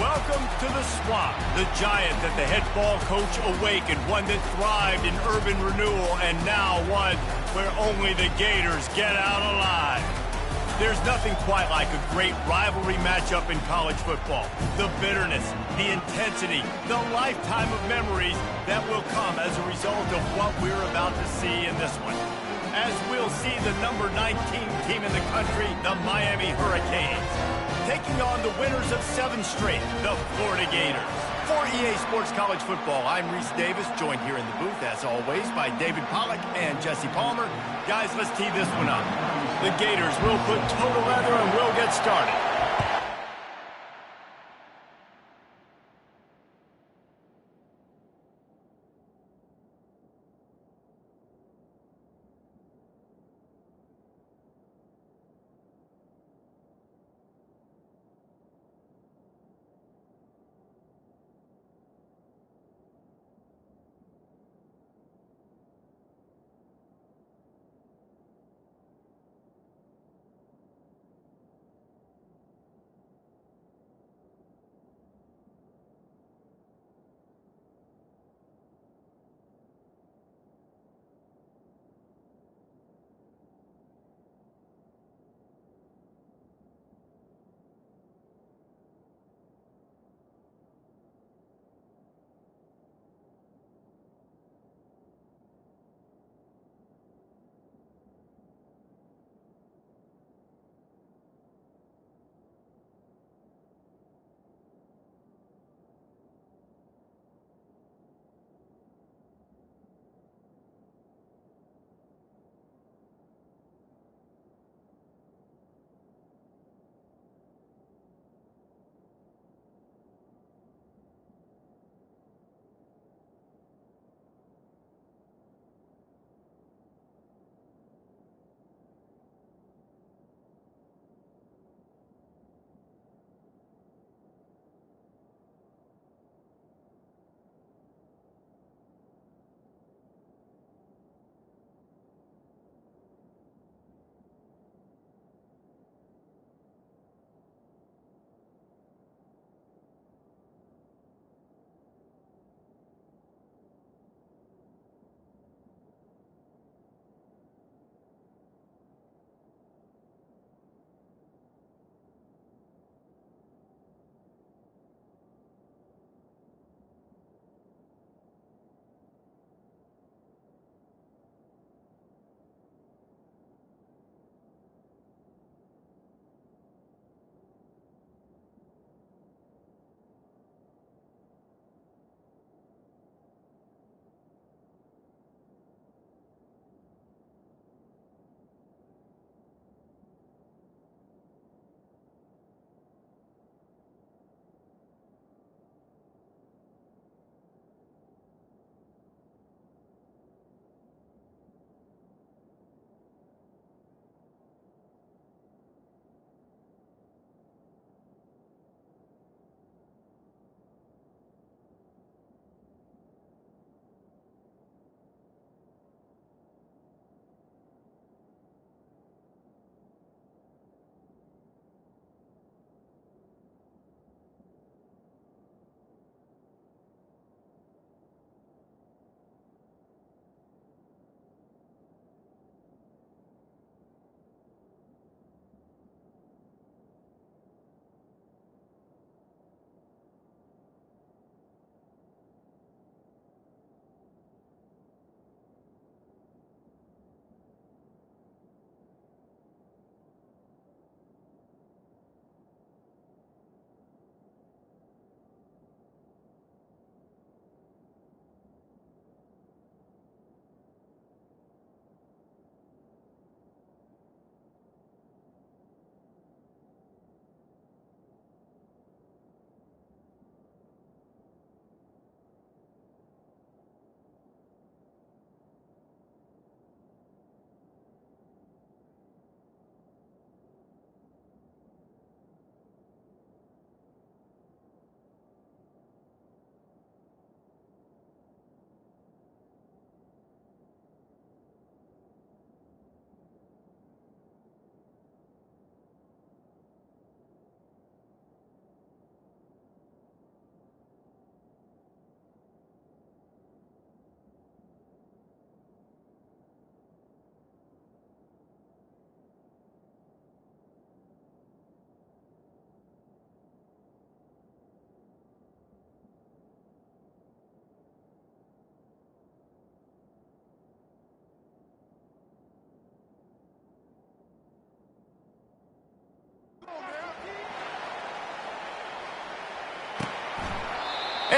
Welcome to the Swamp, the giant that the head ball coach awakened, one that thrived in urban renewal, and now one where only the Gators get out alive. There's nothing quite like a great rivalry matchup in college football. The bitterness, the intensity, the lifetime of memories that will come as a result of what we're about to see in this one. As we'll see the number 19 team in the country, the Miami Hurricanes, taking on the winners of 7 straight, the Florida Gators. For EA Sports College Football, I'm Reese Davis, joined here in the booth, as always, by David Pollack and Jesse Palmer. Guys, let's tee this one up. The Gators will put total leather and we'll get started.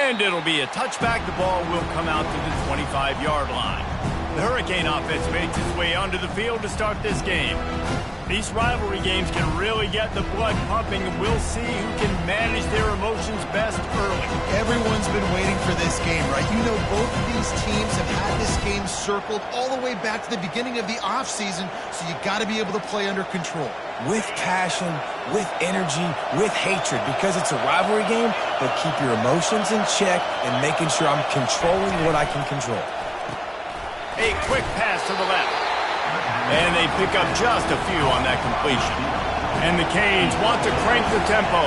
And it'll be a touchback. The ball will come out to the 25-yard line. The Hurricane offense makes its way onto the field to start this game. These rivalry games can really get the blood pumping, and we'll see who can manage their emotions best early. Everyone's been waiting for this game, right? You know, both of these teams have had this game circled all the way back to the beginning of the offseason, so you got to be able to play under control. With passion, with energy, with hatred, because it's a rivalry game, but keep your emotions in check and making sure I'm controlling what I can control. A quick pass to the left. And they pick up just a few on that completion. And the Canes want to crank the tempo.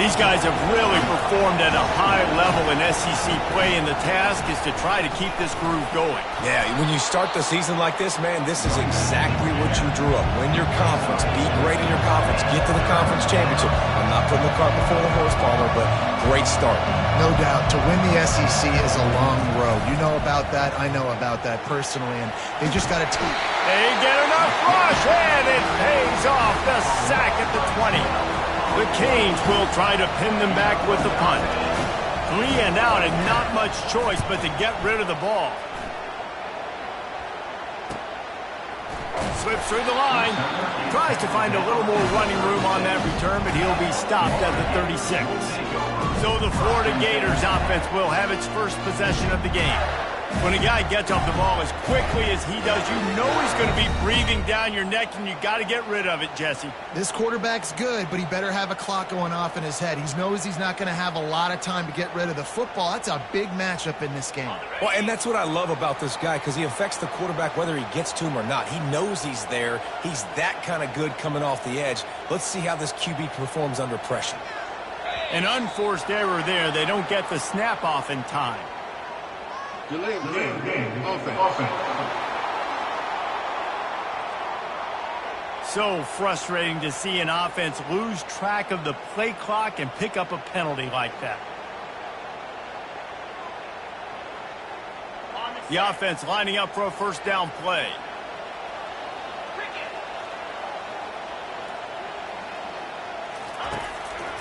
These guys have really performed at a high level in SEC play, and the task is to try to keep this groove going. Yeah, when you start the season like this, man, this is exactly what you drew up. Win your conference, be great in your conference, get to the conference championship. I'm not putting the cart before the horse, Palmer, but great start. No doubt. To win the SEC is a long road. You know about that. I know about that personally, and they just got to take. They get enough rush, and it pays off. The sack at the 20. The Canes will try to pin them back with the punt. 3 and out, and not much choice but to get rid of the ball. Slips through the line. Tries to find a little more running room on that return, but he'll be stopped at the 36. So the Florida Gators offense will have its first possession of the game. When a guy gets off the ball as quickly as he does, you know he's going to be breathing down your neck, and you got to get rid of it, Jesse. This quarterback's good, but he better have a clock going off in his head. He knows he's not going to have a lot of time to get rid of the football. That's a big matchup in this game. Well, and that's what I love about this guy, because he affects the quarterback whether he gets to him or not. He knows he's there. He's that kind of good coming off the edge. Let's see how this QB performs under pressure. An unforced error there. They don't get the snap off in time. Delay game. Offense. So frustrating to see an offense lose track of the play clock and pick up a penalty like that. The offense lining up for a first down play.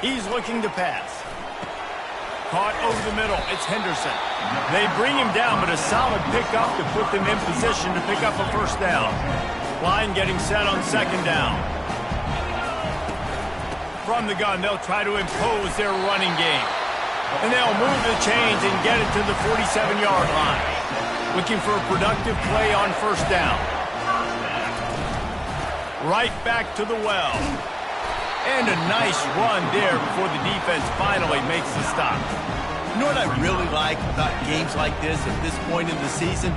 He's looking to pass. Caught over the middle. It's Henderson. They bring him down, but a solid pickup to put them in position to pick up a first down. Line getting set on second down. From the gun, they'll try to impose their running game. And they'll move the chains and get it to the 47-yard line. Looking for a productive play on first down. Right back to the well. And a nice run there before the defense finally makes the stop. You know what I really like about games like this at this point in the season?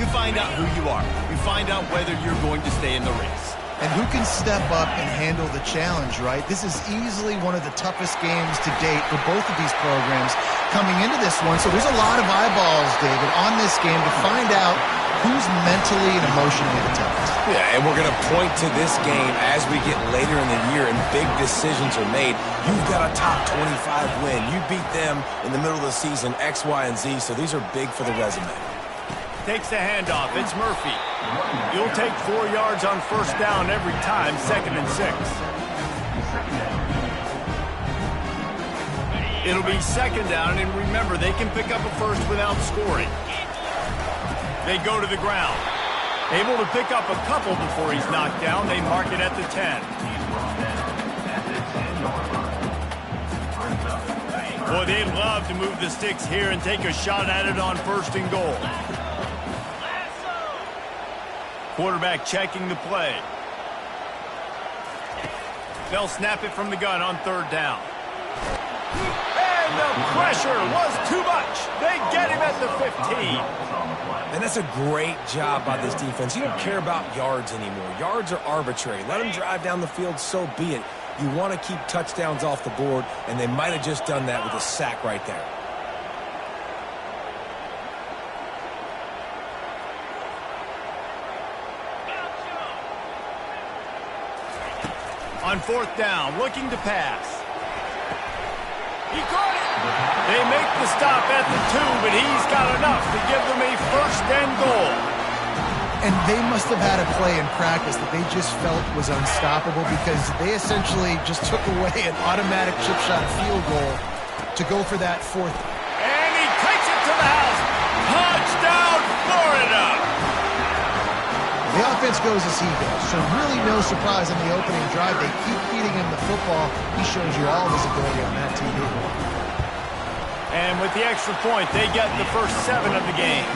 You find out who you are. You find out whether you're going to stay in the race. And who can step up and handle the challenge, right? This is easily one of the toughest games to date for both of these programs coming into this one. So there's a lot of eyeballs, David, on this game to find out who's mentally and emotionally the toughest. Yeah, and we're going to point to this game as we get later in the year and big decisions are made. You've got a top 25 win. You beat them in the middle of the season, X, Y, and Z, so these are big for the resume. Takes the handoff. It's Murphy. You'll take 4 yards on first down every time, 2nd and 6. It'll be second down, and remember, they can pick up a first without scoring. They go to the ground. Able to pick up a couple before he's knocked down. They mark it at the 10. Boy, they'd love to move the sticks here and take a shot at it on 1st and goal. Quarterback checking the play. They'll snap it from the gun on 3rd down. And the pressure was too much. They get him at the 15. And that's a great job by this defense. You don't care about yards anymore. Yards are arbitrary. Let them drive down the field, so be it. You want to keep touchdowns off the board, and they might have just done that with a sack right there. On 4th down, looking to pass. He caught it. They make the stop at the 2, but he's got enough to give them a 1st and goal. And they must have had a play in practice that they just felt was unstoppable because they essentially just took away an automatic chip shot field goal to go for that 4th. The offense goes as he goes, so really no surprise on the opening drive. They keep feeding him the football. He shows you all of his ability on that TV. And with the extra point, they get the first 7 of the game.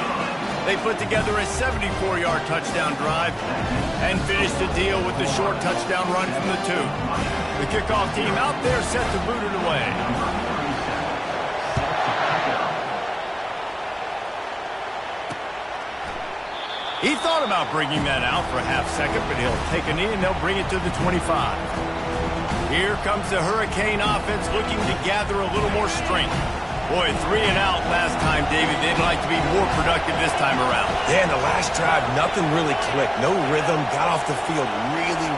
They put together a 74-yard touchdown drive and finished the deal with the short touchdown run from the 2. The kickoff team out there set to boot it away. He thought about bringing that out for a half second, but he'll take a knee and they'll bring it to the 25. Here comes the Hurricane offense looking to gather a little more strength. Boy, 3 and out last time, David. They'd like to be more productive this time around. Yeah, in the last drive, nothing really clicked. No rhythm, got off the field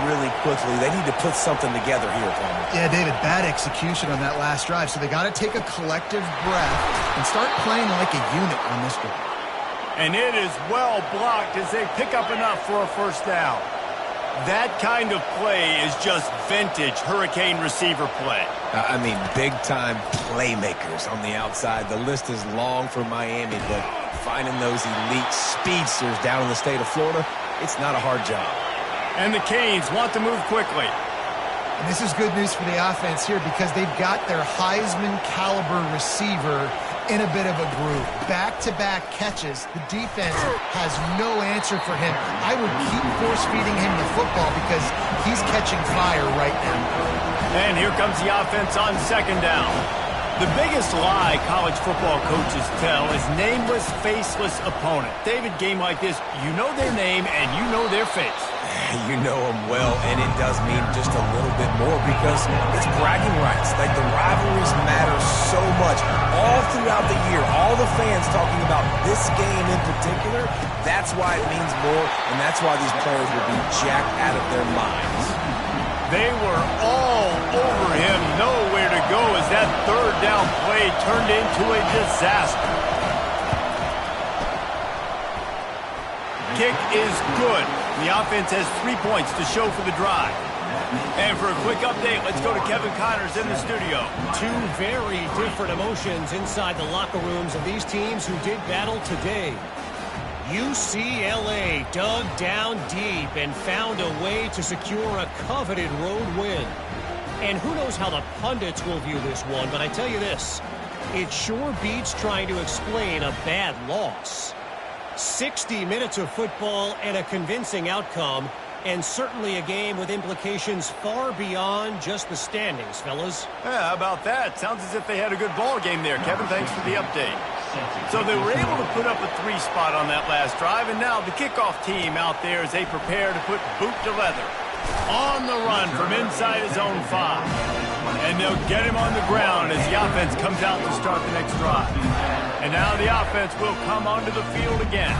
really quickly. They need to put something together here, Palmer. Yeah, David, bad execution on that last drive, so they got to take a collective breath and start playing like a unit on this one. And it is well blocked as they pick up enough for a first down. That kind of play is just vintage Hurricane receiver play. I mean, big-time playmakers on the outside. The list is long for Miami, but finding those elite speedsters down in the state of Florida, it's not a hard job. And the Canes want to move quickly. And this is good news for the offense here because they've got their Heisman-caliber receiver in a bit of a groove. Back-to-back catches. The defense has no answer for him. I would keep force-feeding him the football because he's catching fire right now. And here comes the offense on second down. The biggest lie college football coaches tell is nameless, faceless opponent. David, game like this, you know their name and you know their face. You know them well, and it does mean just a little bit more because it's bragging rights. Like, the rivalries matter so much. All throughout the year, all the fans talking about this game in particular, that's why it means more, and that's why these players will be jacked out of their minds. They were all over him, nowhere to go as that third down play turned into a disaster. Kick is good. The offense has 3 points to show for the drive. And for a quick update, let's go to Kevin Connors in the studio. 2 very different emotions inside the locker rooms of these teams who did battle today. UCLA dug down deep and found a way to secure a coveted road win. And who knows how the pundits will view this one, but I tell you this, it sure beats trying to explain a bad loss. 60 minutes of football and a convincing outcome, and certainly a game with implications far beyond just the standings, fellas. Yeah, how about that? Sounds as if they had a good ball game there, Kevin. Thanks for the update. So they were able to put up a 3 spot on that last drive, and now the kickoff team out there as they prepare to put boot to leather. On the run from inside his own 5. And they'll get him on the ground as the offense comes out to start the next drive. And now the offense will come onto the field again.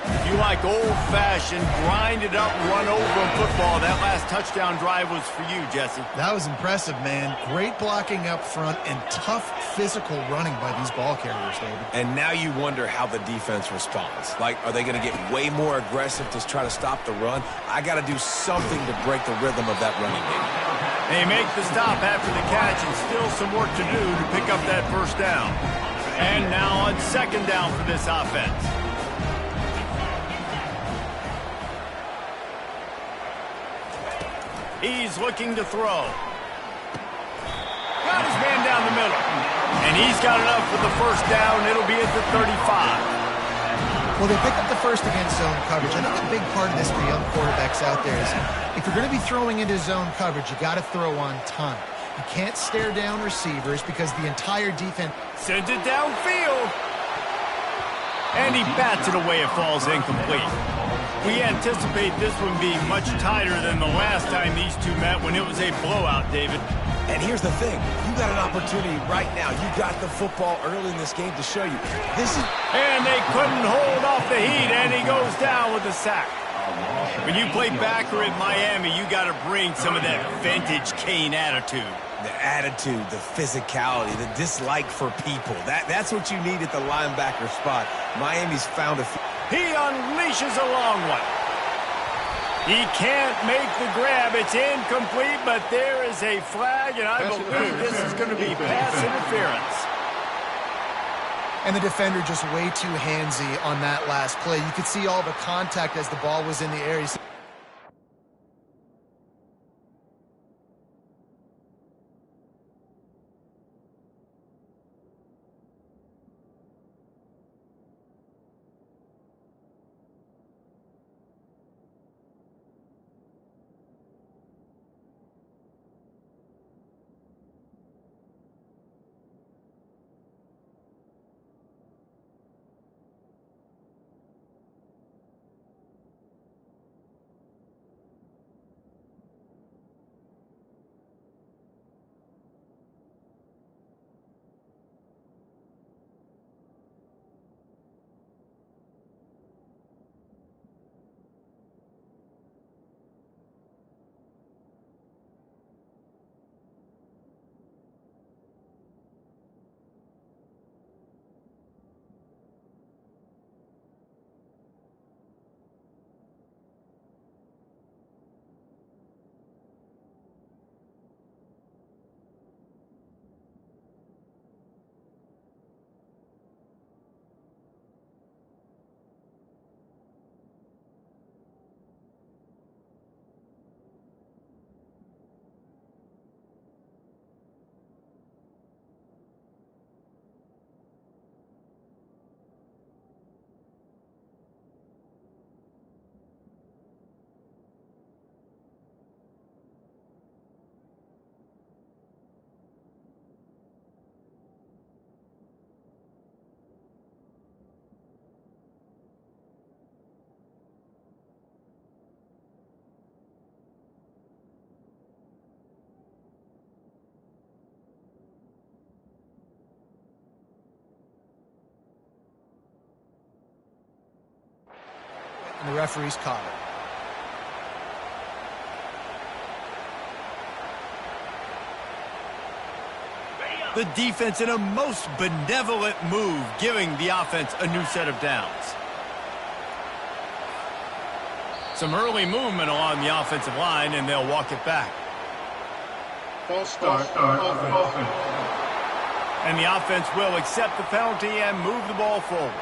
If you like old-fashioned, grind-it-up, run-over football, that last touchdown drive was for you, Jesse. That was impressive, man. Great blocking up front and tough physical running by these ball carriers, David. And now you wonder how the defense responds. Like, are they going to get way more aggressive to try to stop the run? I got to do something to break the rhythm of that running game. They make the stop after the catch and still some work to do to pick up that first down. And now on second down for this offense. He's looking to throw. Got his man down the middle. And he's got enough for the first down. It'll be at the 35. Well, they picked up the first against zone coverage. I think a big part of this for young quarterbacks out there is if you're going to be throwing into zone coverage, you got to throw on time. You can't stare down receivers because the entire defense sends it downfield. And he bats it away. It falls incomplete. We anticipate this one being much tighter than the last time these two met when it was a blowout, David. And here's the thing. You got an opportunity right now. You got the football early in this game to show you. And they couldn't hold off the heat, and he goes down with a sack. When you play backer at Miami, you got to bring some of that vintage Kane attitude. The attitude, the physicality, the dislike for people. That's what you need at the linebacker spot. Miami's found a... He unleashes a long one. He can't make the grab. It's incomplete, but there is a flag, and I believe this is going to be pass interference. And the defender just way too handsy on that last play. You could see all the contact as the ball was in the air. And the referee's caught it. The defense in a most benevolent move, giving the offense a new set of downs. Some early movement along the offensive line, and they'll walk it back. False start. Offense. And the offense will accept the penalty and move the ball forward.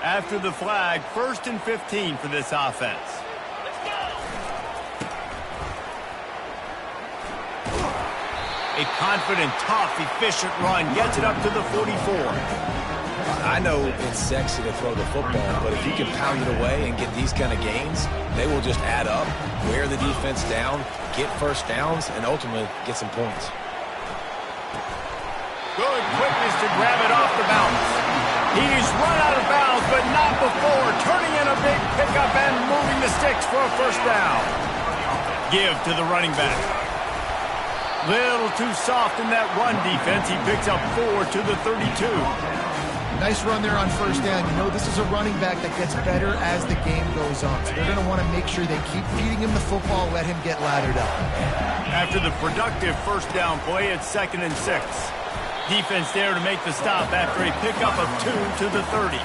After the flag, 1st and 15 for this offense. A confident, tough, efficient run gets it up to the 44. I know it's sexy to throw the football, but if you can pound it away and get these kind of gains, they will just add up, wear the defense down, get first downs, and ultimately get some points. Good quickness to grab it off the bounce. He's run out of bounds, but not before turning in a big pickup and moving the sticks for a first down. Give to the running back. Little too soft in that run defense. He picks up 4 to the 32. Nice run there on first down. You know, this is a running back that gets better as the game goes on. So they're going to want to make sure they keep feeding him the football, let him get lathered up. After the productive first down play, it's 2nd and 6. Defense there to make the stop after a pickup of 2 to the 30.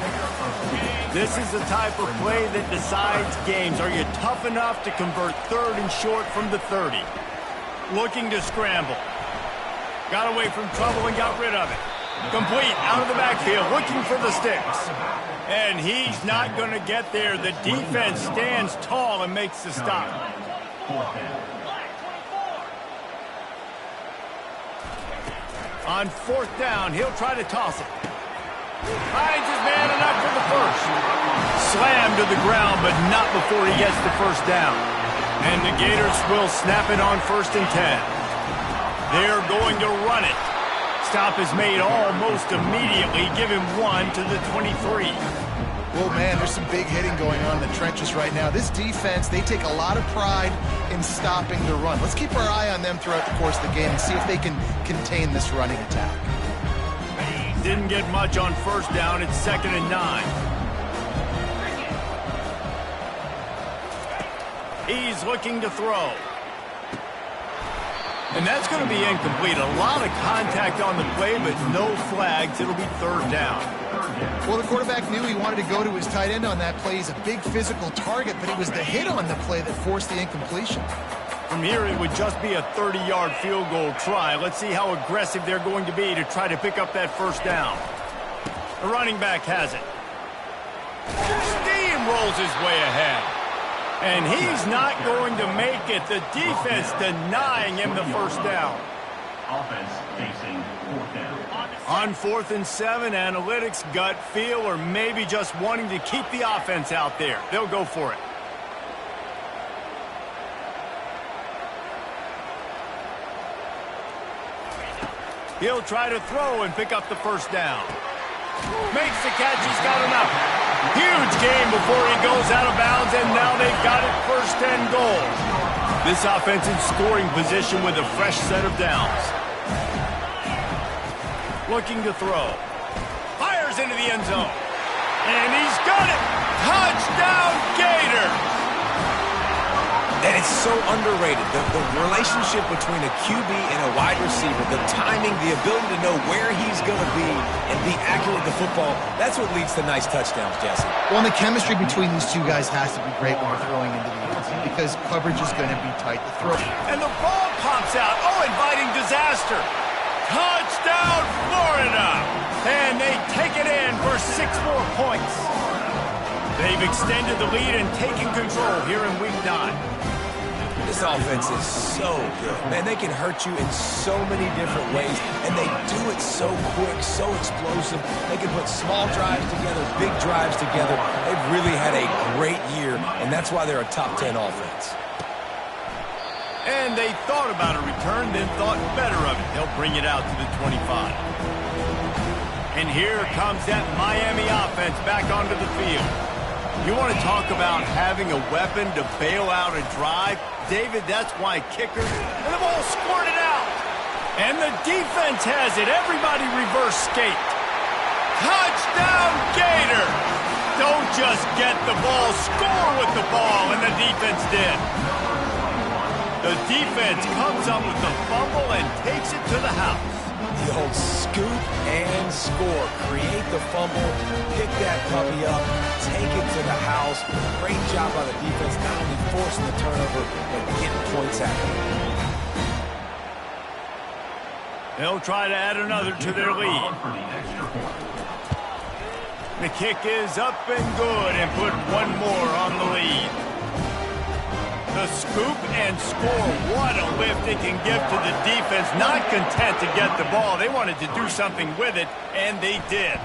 This is the type of play that decides games. Are you tough enough to convert 3rd and short from the 30? Looking to scramble. Got away from trouble and got rid of it. Complete out of the backfield, looking for the sticks. And he's not going to get there. The defense stands tall and makes the stop. On 4th down, he'll try to toss it. Finds his man enough for the first. Slammed to the ground, but not before he gets the first down. And the Gators will snap it on 1st and 10. They're going to run it. Stop is made almost immediately. Give him 1 to the 23. Well, man, there's some big hitting going on in the trenches right now. This defense, they take a lot of pride in stopping the run. Let's keep our eye on them throughout the course of the game and see if they can contain this running attack. Didn't get much on 1st down. It's 2nd and 9. He's looking to throw. And that's going to be incomplete. A lot of contact on the play, but no flags. It'll be 3rd down. Well, the quarterback knew he wanted to go to his tight end on that play. He's a big physical target, but it was the hit on the play that forced the incompletion. From here, it would just be a 30-yard field goal try. Let's see how aggressive they're going to be to try to pick up that first down. The running back has it. Steamrolls his way ahead. And he's not going to make it. The defense denying him the first down. Offense facing fourth down. On 4th and 7, analytics, gut feel, or maybe just wanting to keep the offense out there. They'll go for it. He'll try to throw and pick up the first down. Makes the catch. He's got enough. Huge game before he goes out of bounds, and now they've got it 1st and goal. This offense in scoring position with a fresh set of downs. Looking to throw. Fires into the end zone. And he's got it. Touchdown, Gator. And it's so underrated. The relationship between a QB and a wide receiver, the timing, the ability to know where he's going to be and be accurate with the football, that's what leads to nice touchdowns, Jesse. Well, and the chemistry between these two guys has to be great when we're throwing into the end zone because coverage is going to be tight to throw. And the ball pops out. Oh, inviting disaster. Touchdown, Florida! And they take it in for 6 more points. They've extended the lead and taken control here in Week 9. This offense is so good. Man, they can hurt you in so many different ways, and they do it so quick, so explosive. They can put small drives together, big drives together. They've really had a great year, and that's why they're a top 10 offense. And they thought about a return, then thought better of it. They'll bring it out to the 25. And here comes that Miami offense back onto the field. You want to talk about having a weapon to bail out a drive? David, that's why kickers, and the ball squirted out. And the defense has it. Everybody reverse skate. Touchdown, Gator. Don't just get the ball, score with the ball, and the defense did. The defense comes up with the fumble and takes it to the house. The old scoop and score. Create the fumble, pick that puppy up, take it to the house. Great job by the defense, not only forcing the turnover, but getting points out of it. They'll try to add another to their lead. The kick is up and good and put one more on the lead. The scoop and score. What a lift it can give to the defense. Not content to get the ball. They wanted to do something with it, and they did.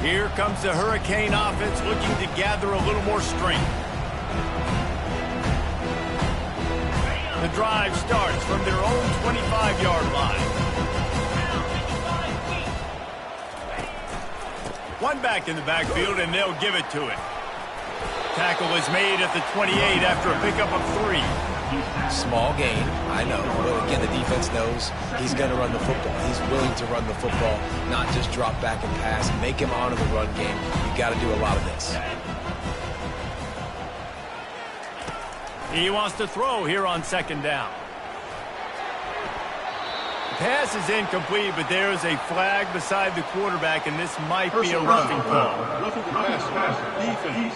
Here comes the Hurricane offense looking to gather a little more strength. The drive starts from their own 25-yard line. One back in the backfield, and they'll give it to it. Tackle is made at the 28 after a pickup of 3. Small gain, I know. But again, the defense knows he's going to run the football. He's willing to run the football, not just drop back and pass. Make him honor the run game. You got to do a lot of this. He wants to throw here on 2nd down. Pass is incomplete, but there is a flag beside the quarterback, and this might be a roughing call. Roughing the pass. Defense.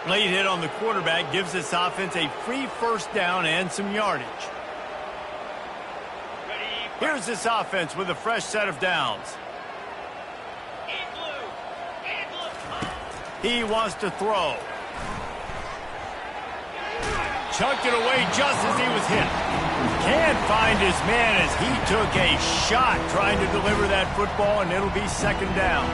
Late hit on the quarterback gives this offense a free 1st down and some yardage. Here's this offense with a fresh set of downs. He wants to throw. Chucked it away just as he was hit. Can't find his man as he took a shot trying to deliver that football, and it'll be 2nd down.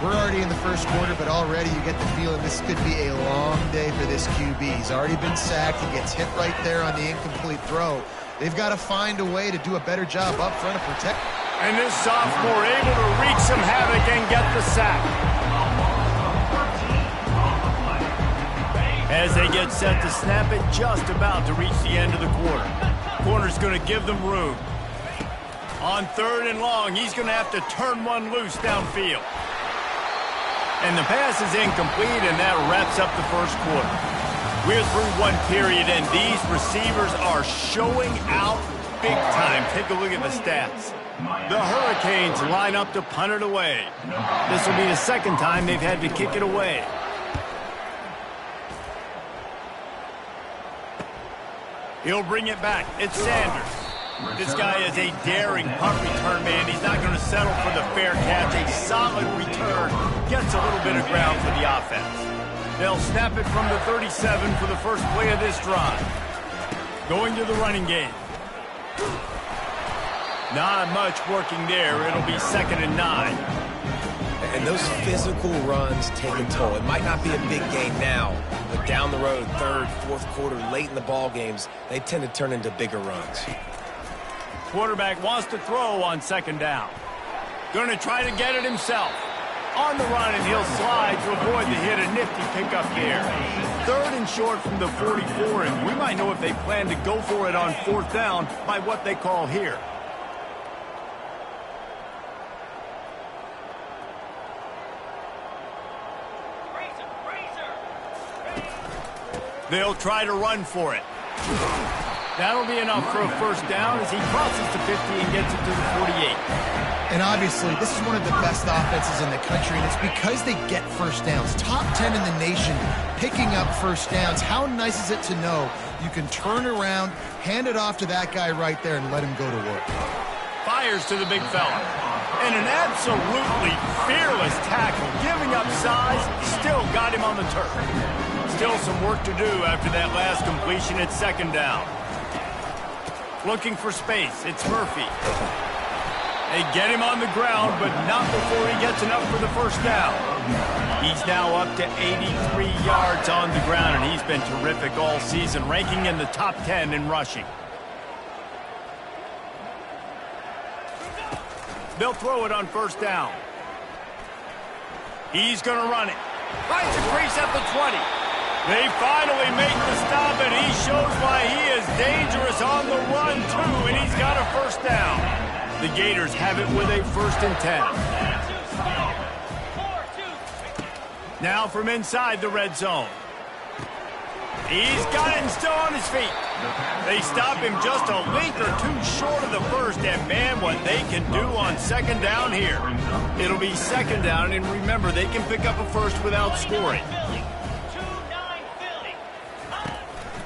We're already in the 1st quarter, but already you get the feeling this could be a long day for this QB. He's already been sacked. He gets hit right there on the incomplete throw. They've got to find a way to do a better job up front of protect. And this sophomore able to wreak some havoc and get the sack. As they get set to snap it, just about to reach the end of the quarter. Corner's going to give them room. On 3rd and long, he's going to have to turn one loose downfield. And the pass is incomplete, and that wraps up the 1st quarter. We're through one period, and these receivers are showing out big time. Take a look at the stats. The Hurricanes line up to punt it away. This will be the 2nd time they've had to kick it away. He'll bring it back. It's Sanders. This guy is a daring punt return man. He's not going to settle for the fair catch. A solid return. Gets a little bit of ground for the offense. They'll snap it from the 37 for the first play of this drive. Going to the running game. Not much working there. It'll be 2nd and 9. And those physical runs take a toll. It might not be a big gain now, but down the road, 3rd, 4th quarter, late in the ball games, they tend to turn into bigger runs. Quarterback wants to throw on 2nd down. Going to try to get it himself. On the run, and he'll slide to avoid the hit. A nifty pickup there. 3rd and short from the 44, and we might know if they plan to go for it on 4th down by what they call here. They'll try to run for it. That'll be enough for a 1st down as he crosses the 50 and gets it to the 48. And obviously, this is one of the best offenses in the country, and it's because they get 1st downs. Top 10 in the nation picking up 1st downs. How nice is it to know you can turn around, hand it off to that guy right there, and let him go to work. Fires to the big fella. And an absolutely fearless tackle. Giving up size, still got him on the turf. Still some work to do after that last completion at 2nd down. Looking for space. It's Murphy. They get him on the ground, but not before he gets enough for the 1st down. He's now up to 83 yards on the ground, and he's been terrific all season, ranking in the top 10 in rushing. They'll throw it on 1st down. He's going to run it. Finds a crease at the 20. They finally make the stop, and he shows why he is dangerous on the run, too, and he's got a 1st down. The Gators have it with a 1st and 10. Now from inside the red zone. He's got it and still on his feet. They stop him just a length or 2 short of the 1st, and man, what they can do on 2nd down here. It'll be 2nd down, and remember, they can pick up a 1st without scoring.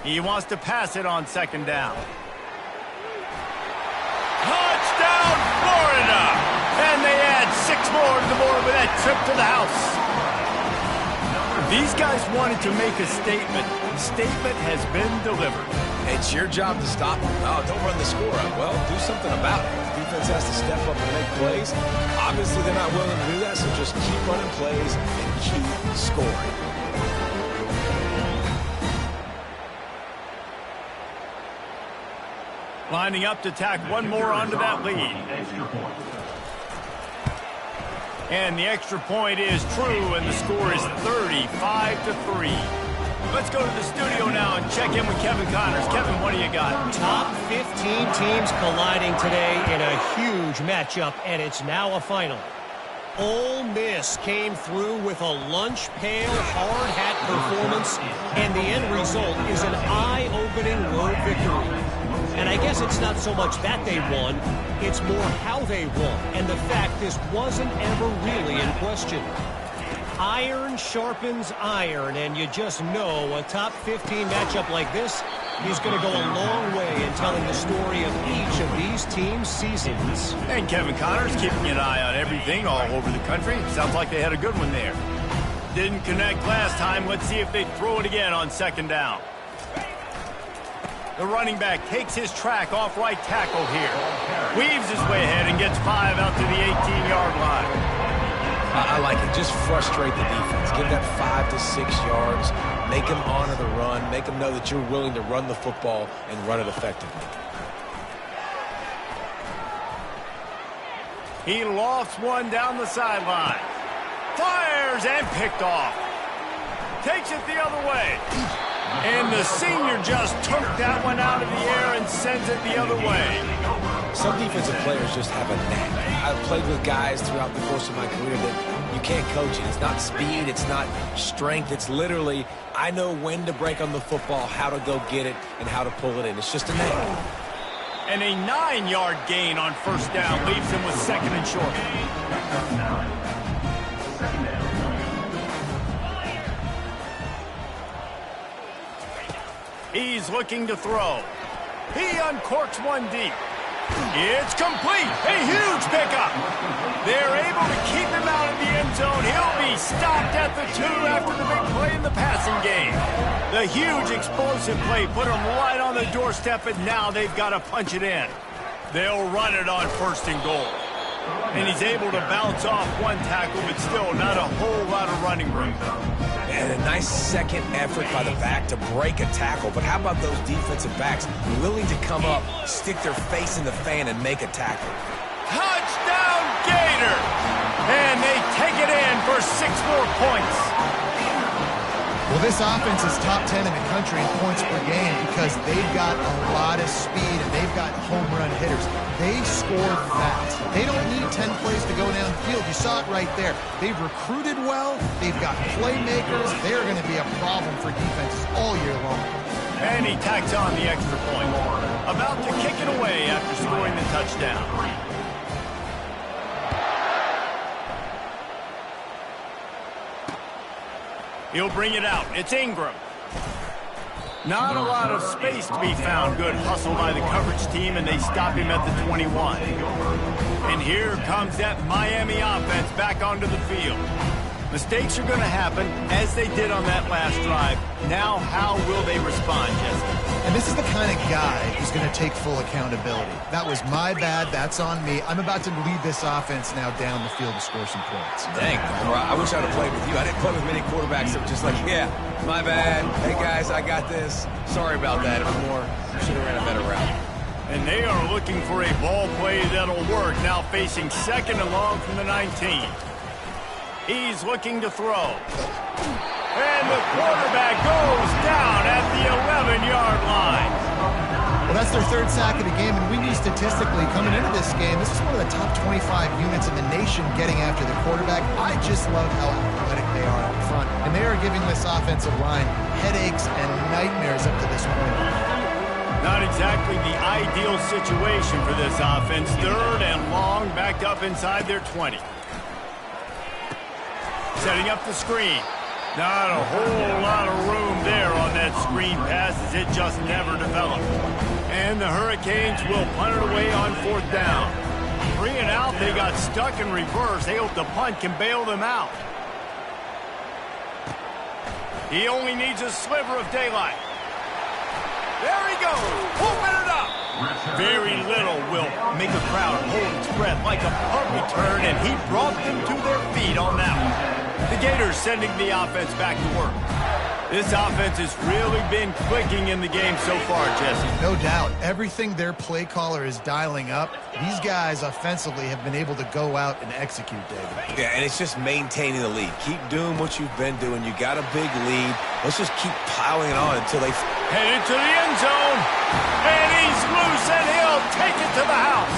He wants to pass it on 2nd down. Touchdown, Florida! And they add 6 more to the board with that trip to the house. These guys wanted to make a statement. The statement has been delivered. It's your job to stop them. Oh, don't run the score up. Well, do something about it. The defense has to step up and make plays. Obviously, they're not willing to do that, so just keep running plays and keep scoring. Lining up to tack one more onto that lead. And the extra point is true, and the score is 35-3. Let's go to the studio now and check in with Kevin Connors. Kevin, what do you got? Top 15 teams colliding today in a huge matchup, and it's now a final. Ole Miss came through with a lunch pail, hard hat performance, and the end result is an eye-opening road victory. And I guess it's not so much that they won, it's more how they won, and the fact this wasn't ever really in question. Iron sharpens iron, and you just know a top 15 matchup like this is going to go a long way in telling the story of each of these teams' seasons. And Kevin Connors keeping an eye on everything all over the country. Sounds like they had a good one there. Didn't connect last time. Let's see if they throw it again on 2nd down. The running back takes his track off right tackle here. Weaves his way ahead and gets 5 out to the 18-yard line. I like it. Just frustrate the defense. Give that 5 to 6 yards. Make them honor the run. Make them know that you're willing to run the football and run it effectively. He lofts one down the sideline. Fires and picked off. Takes it the other way. And the senior just took that one out of the air and sends it the other way. Some defensive players just have a knack. I've played with guys throughout the course of my career that you can't coach it. It's not speed, it's not strength. It's literally, I know when to break on the football, how to go get it, and how to pull it in. It's just a knack. And a 9-yard gain on 1st down leaves him with 2nd and short. He's looking to throw. He uncorks one deep. It's complete. A huge pickup. They're able to keep him out of the end zone. He'll be stopped at the 2 after the big play in the passing game. The huge explosive play put him right on the doorstep, and now they've got to punch it in. They'll run it on 1st and goal. And he's able to bounce off one tackle, but still not a whole lot of running room. And a nice second effort by the back to break a tackle. But how about those defensive backs willing to come up, stick their face in the fan, and make a tackle? Touchdown, Gator! And they take it in for 6 more points. Well, this offense is top 10 in the country in points per game because they've got a lot of speed and they've got home run hitters. They score fast. They don't need 10 plays to go downfield. You saw it right there. They've recruited well. They've got playmakers. They're going to be a problem for defenses all year long. And he tacks on the extra point. About to kick it away after scoring the touchdown. He'll bring it out. It's Ingram. Not a lot of space to be found. Good hustle by the coverage team, and they stop him at the 21. And here comes that Miami offense back onto the field. Mistakes are going to happen, as they did on that last drive. Now, how will they respond, Jesse? And this is the kind of guy who's going to take full accountability. That was my bad. That's on me. I'm about to lead this offense now down the field to score some points. Dang, Homer, I wish I'd have played with you. I didn't play with many quarterbacks that were just like, yeah, my bad. Hey, guys, I got this. Sorry about that. It was more, should have ran a better route. And they are looking for a ball play that'll work. Now facing 2nd and long from the 19. He's looking to throw. And the quarterback goes down at the 11-yard line. Well, that's their 3rd sack of the game, and we knew statistically coming into this game, this is one of the top 25 units in the nation getting after the quarterback. I just love how athletic they are up front, and they are giving this offensive line headaches and nightmares up to this point. Not exactly the ideal situation for this offense. 3rd and long, backed up inside their 20. Setting up the screen. Not a whole lot of room there on that screen pass as it just never developed. And the Hurricanes will punt it away on 4th down. 3 and out, they got stuck in reverse. They hope the punt can bail them out. He only needs a sliver of daylight. There he goes, open it up. Very little will make a crowd hold its breath like a punt return, and he brought them to their feet on that one. The Gators sending the offense back to work. This offense has really been clicking in the game so far, Jesse. No doubt. Everything their play caller is dialing up, these guys offensively have been able to go out and execute, David. Yeah, and it's just maintaining the lead. Keep doing what you've been doing. You got a big lead. Let's just keep piling it on until they... Headed to the end zone. And he's loose, and he'll take it to the house.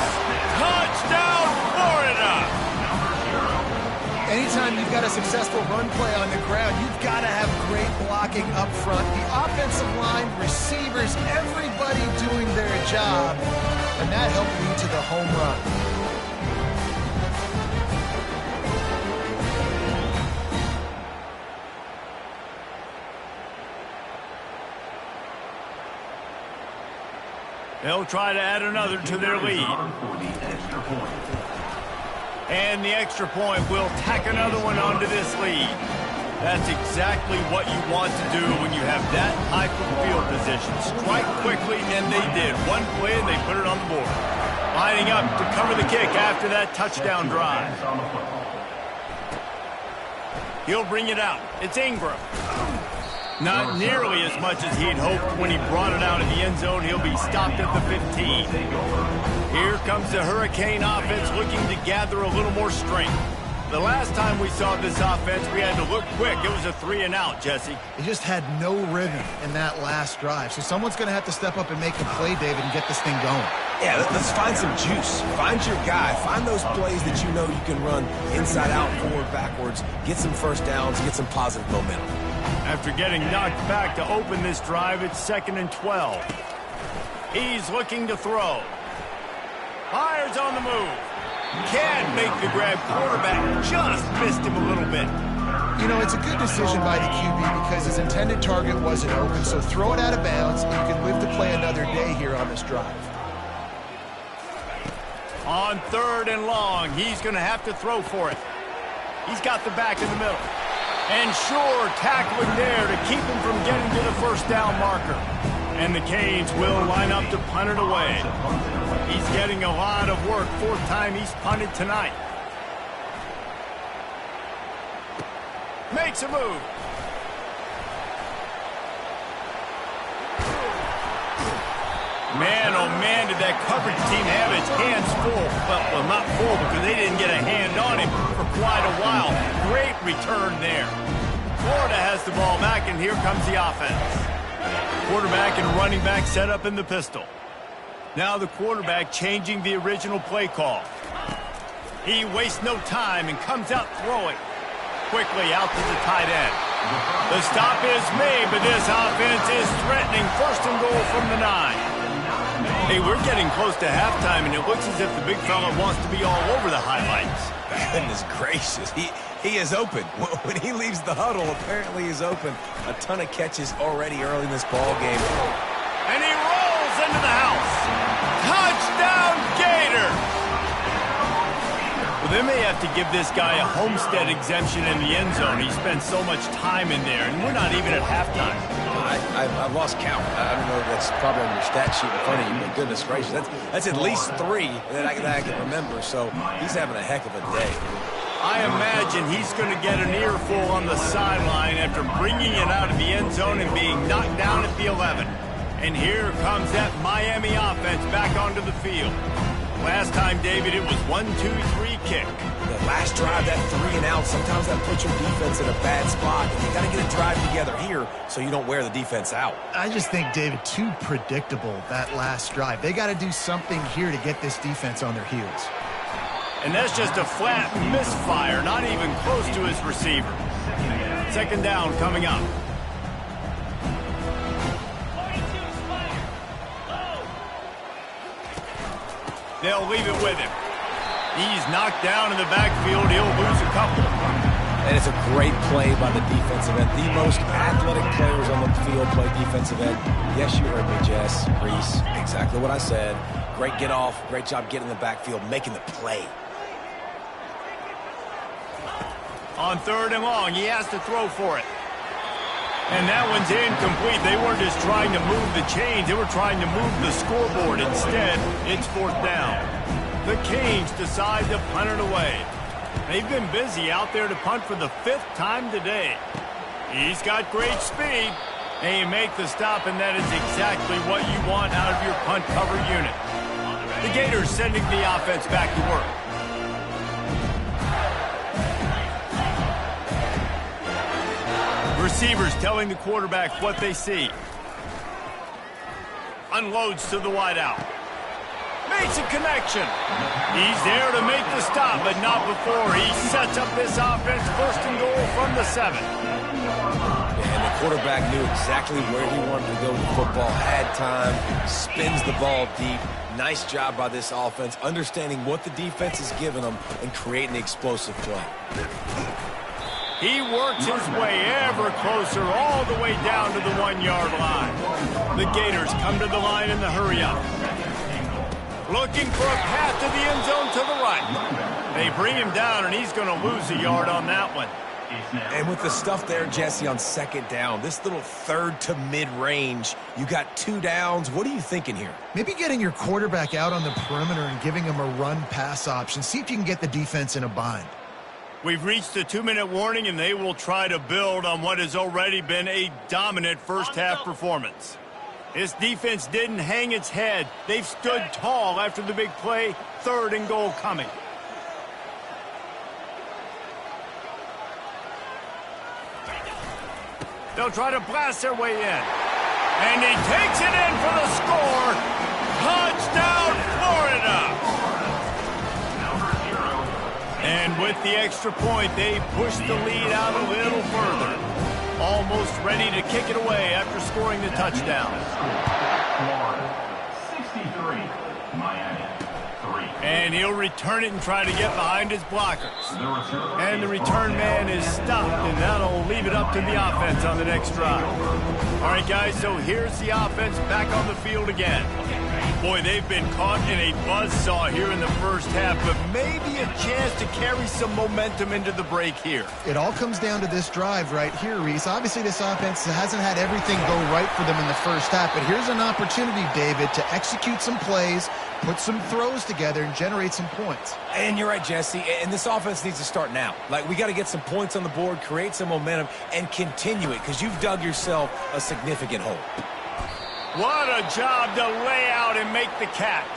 Touchdown, Florida. Anytime you've got a successful run play on the ground, you've got to have great blocking up front. The offensive line, receivers, everybody doing their job, and that helped lead to the home run. They'll try to add another to their lead. And the extra point will tack another one onto this lead. That's exactly what you want to do when you have that type of field position. Strike quickly, and they did. One play, and they put it on the board. Lining up to cover the kick after that touchdown drive. He'll bring it out. It's Ingram. Not nearly as much as he'd hoped when he brought it out in the end zone. He'll be stopped at the 15. Here comes the Hurricane offense looking to gather a little more strength. The last time we saw this offense, we had to look quick. It was a 3 and out, Jesse. They just had no rhythm in that last drive. So someone's going to have to step up and make a play, David, and get this thing going. Yeah, let's find some juice. Find your guy. Find those plays that you know you can run inside out, forward, backwards. Get some first downs, get some positive momentum. After getting knocked back to open this drive, it's 2nd and 12. He's looking to throw. Fires on the move. Can't make the grab. Quarterback just missed him a little bit. You know, it's a good decision by the QB because his intended target wasn't open, so throw it out of bounds, and you can live to play another day here on this drive. On 3rd and long, he's going to have to throw for it. He's got the back in the middle. And sure, tackling there to keep him from getting to the first down marker. And the Canes will line up to punt it away. He's getting a lot of work. 4th time he's punted tonight. Makes a move. Man, oh man, did that coverage team have its hands full. Well, not full because they didn't get a hand on him for quite a while. Great return there. Florida has the ball back, and here comes the offense. Quarterback and running back set up in the pistol. Now the quarterback changing the original play call. He wastes no time and comes out throwing. Quickly out to the tight end. The stop is made, but this offense is threatening 1st and goal from the 9. Hey, we're getting close to halftime, and it looks as if the big fella wants to be all over the highlights. Goodness gracious. He is open. When he leaves the huddle, apparently he's open. A ton of catches already early in this ball game. And he rolls into the house. Touchdown, Gator! Well, they may have to give this guy a homestead exemption in the end zone. He spent so much time in there, and we're not even at halftime. I've lost count. I don't know if that's probably on your stat sheet in front of you, but goodness gracious, that's at least 3 that I can remember, so he's having a heck of a day. I imagine he's going to get an earful on the sideline after bringing it out of the end zone and being knocked down at the 11. And here comes that Miami offense back onto the field. Last time, David, it was 1-2-3 kick. The last drive, that 3 and out, sometimes that puts your defense in a bad spot. You got to get a drive together here so you don't wear the defense out. I just think, David, too predictable, that last drive. They got to do something here to get this defense on their heels. And that's just a flat misfire, not even close to his receiver. 2nd down coming up. They'll leave it with him. He's knocked down in the backfield. He'll lose a couple. And it's a great play by the defensive end. The most athletic players on the field play defensive end. Yes, you heard me, Jess, Reese. Exactly what I said. Great get off. Great job getting in the backfield, making the play. On 3rd and long, he has to throw for it. And that one's incomplete. They weren't just trying to move the chains. They were trying to move the scoreboard. Instead, it's 4th down. The Canes decide to punt it away. They've been busy out there to punt for the 5th time today. He's got great speed. And you make the stop, and that is exactly what you want out of your punt cover unit. The Gators sending the offense back to work. Receivers telling the quarterback what they see. Unloads to the wideout. Makes a connection. He's there to make the stop, but not before he sets up this offense 1st and goal from the 7. And the quarterback knew exactly where he wanted to go with the football, had time, spins the ball deep. Nice job by this offense, understanding what the defense is giving them and creating the explosive play. He works his way ever closer all the way down to the 1-yard line. The Gators come to the line in the hurry-up. Looking for a path to the end zone to the right. They bring him down, and he's going to lose a yard on that one. And with the stuff there, Jesse, on 2nd down, this little 3rd to mid-range, you got 2 downs. What are you thinking here? Maybe getting your quarterback out on the perimeter and giving him a run-pass option. See if you can get the defense in a bind. We've reached the 2-minute warning, and they will try to build on what has already been a dominant first-half performance. This defense didn't hang its head. They've stood tall after the big play. 3rd and goal coming. They'll try to blast their way in. And he takes it in for the score. Touchdown, Florida! And with the extra point, they push the lead out a little further. Almost ready to kick it away after scoring the touchdown. Florida, 63, Miami, 3. And he'll return it and try to get behind his blockers. And the return man is stopped, and that'll leave it up to the offense on the next drive. All right, guys, so here's the offense back on the field again. Boy, they've been caught in a buzzsaw here in the first half, but maybe a chance to carry some momentum into the break here. It all comes down to this drive right here, Reese. Obviously, this offense hasn't had everything go right for them in the first half, but here's an opportunity, David, to execute some plays, put some throws together, and generate some points. And you're right, Jesse, and this offense needs to start now. Like, we got to get some points on the board, create some momentum, and continue it, because you've dug yourself a significant hole. What a job to lay out and make the catch.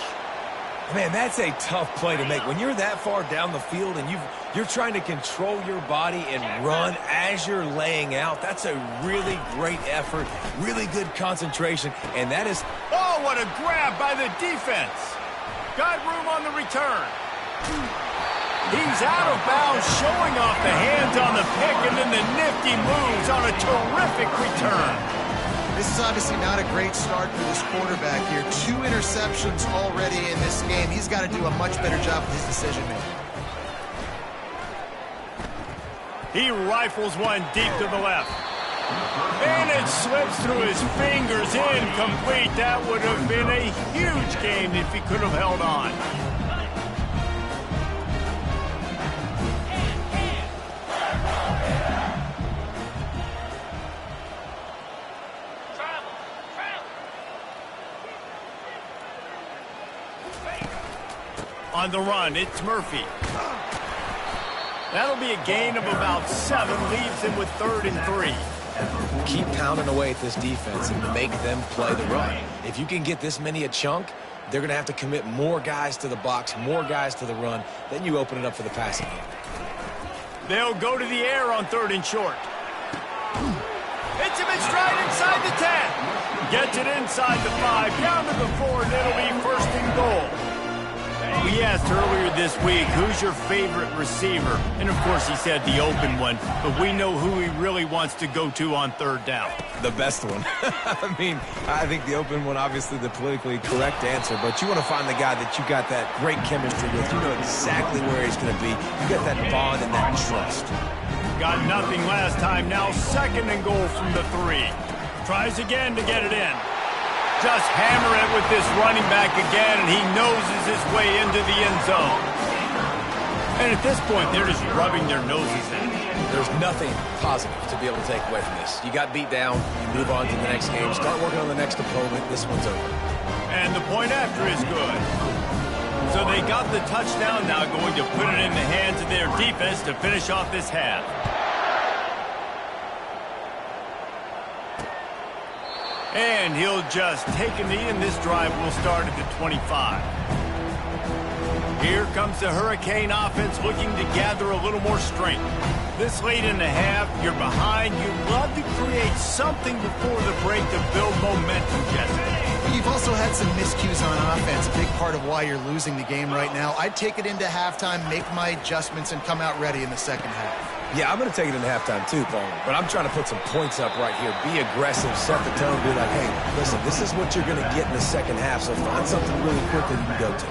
Man, that's a tough play to make. When you're that far down the field and you're trying to control your body and run as you're laying out, that's a really great effort, really good concentration, and that is... Oh, what a grab by the defense. Got room on the return. He's out of bounds, showing off the hands on the pick, and then the nifty moves on a terrific return. This is obviously not a great start for this quarterback here. 2 interceptions already in this game. He's got to do a much better job with his decision-making. He rifles one deep to the left. And it slips through his fingers, incomplete. That would have been a huge gain if he could have held on. On the run, it's Murphy. That'll be a gain of about 7, leaves him with 3rd and 3. Keep pounding away at this defense and make them play the run. If you can get this many a chunk, they're going to have to commit more guys to the box, more guys to the run. Then you open it up for the passing game. They'll go to the air on 3rd and short. Hits him in stride inside the 10. Gets it inside the 5, down to the 4, and it'll be 1st and goal. We asked earlier this week, who's your favorite receiver? And, of course, he said the open one, but we know who he really wants to go to on 3rd down. The best one. I mean, I think the open one, obviously the politically correct answer, but you want to find the guy that you got that great chemistry with. You know exactly where he's going to be. You got that bond and that trust. Got nothing last time. Now 2nd and goal from the 3. Tries again to get it in. Just hammer it with this running back again, and he noses his way into the end zone. And at this point, they're just rubbing their noses in. There's nothing positive to be able to take away from this. You got beat down, you move on to the next game, start working on the next opponent, this one's over. And the point after is good. So they got the touchdown, now going to put it in the hands of their defense to finish off this half. And he'll just take a knee, and this drive will start at the 25. Here comes the Hurricane offense looking to gather a little more strength. This late in the half, you're behind. You'd love to create something before the break to build momentum, Jesse. You've also had some miscues on offense, a big part of why you're losing the game right now. I'd take it into halftime, make my adjustments, and come out ready in the second half. Yeah, I'm going to take it into halftime too, Paul. But I'm trying to put some points up right here. Be aggressive, set the tone, be like, hey, listen, this is what you're going to get in the second half, so find something really quick that you can go to.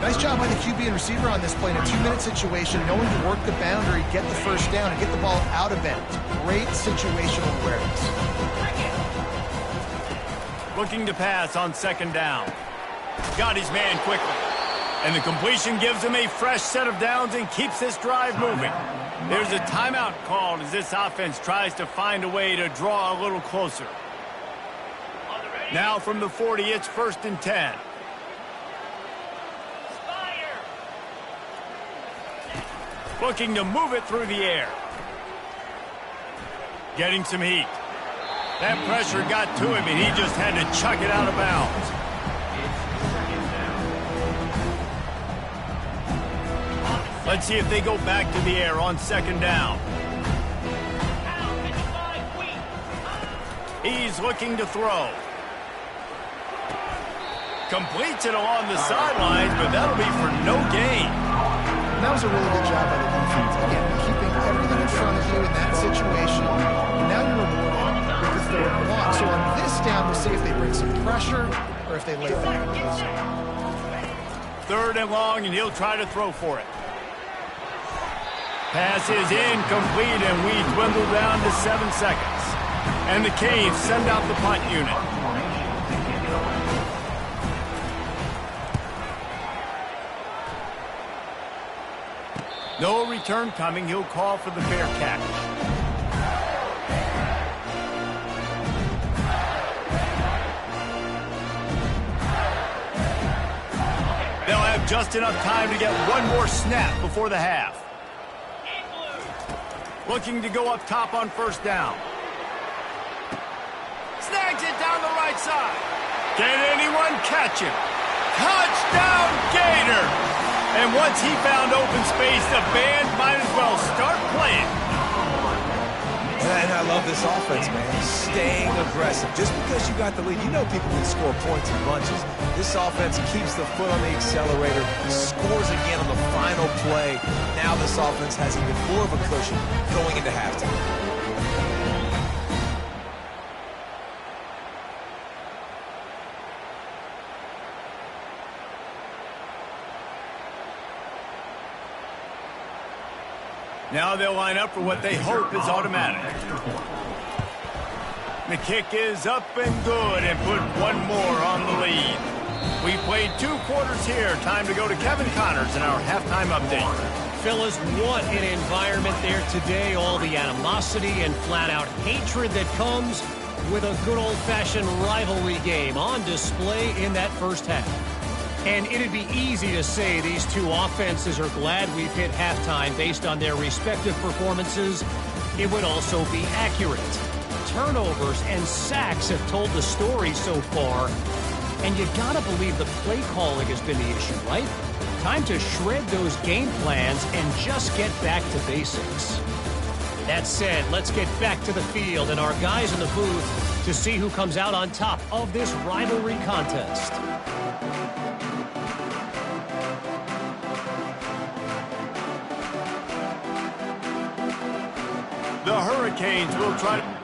Nice job by the QB and receiver on this play in a 2-minute situation, knowing to work the boundary, get the first down, and get the ball out of bounds. Great situational awareness. Looking to pass on 2nd down. Got his man quickly. And the completion gives him a fresh set of downs and keeps this drive moving. There's a timeout called as this offense tries to find a way to draw a little closer. Now from the 40, it's 1st and 10. Looking to move it through the air. Getting some heat. That pressure got to him, and he just had to chuck it out of bounds. Let's see if they go back to the air on 2nd down. He's looking to throw. Completes it along the sidelines, but that'll be for no gain. And that was a really good job by the defense. Again, keeping everything in front of you in that situation. And now you're rewarded with the 3rd and long. So on this down, we'll see if they bring some pressure or if they lay back. 3rd and long, and he'll try to throw for it. Pass is incomplete, and we dwindle down to 7 seconds. And the Canes send out the punt unit. No return coming. He'll call for the fair catch. They'll have just enough time to get one more snap before the half. Looking to go up top on 1st down. Snags it down the right side. Can anyone catch him? Touchdown, Gator! And once he found open space, the band might as well start playing. And I love this offense, man. Staying aggressive. Just because you got the lead, you know people can score points in bunches. This offense keeps the foot on the accelerator, scores again on the final play. Now this offense has even more of a cushion going into halftime. Now they'll line up for what they hope is automatic. The kick is up and good and put one more on the lead. We played 2 quarters here. Time to go to Kevin Connors in our halftime update. Fellas, what an environment there today. All the animosity and flat-out hatred that comes with a good old-fashioned rivalry game on display in that first half. And it'd be easy to say these two offenses are glad we've hit halftime based on their respective performances. It would also be accurate. Turnovers and sacks have told the story so far. And you gotta believe the play calling has been the issue, right? Time to shred those game plans and just get back to basics. That said, let's get back to the field and our guys in the booth to see who comes out on top of this rivalry contest. The Hurricanes will try to...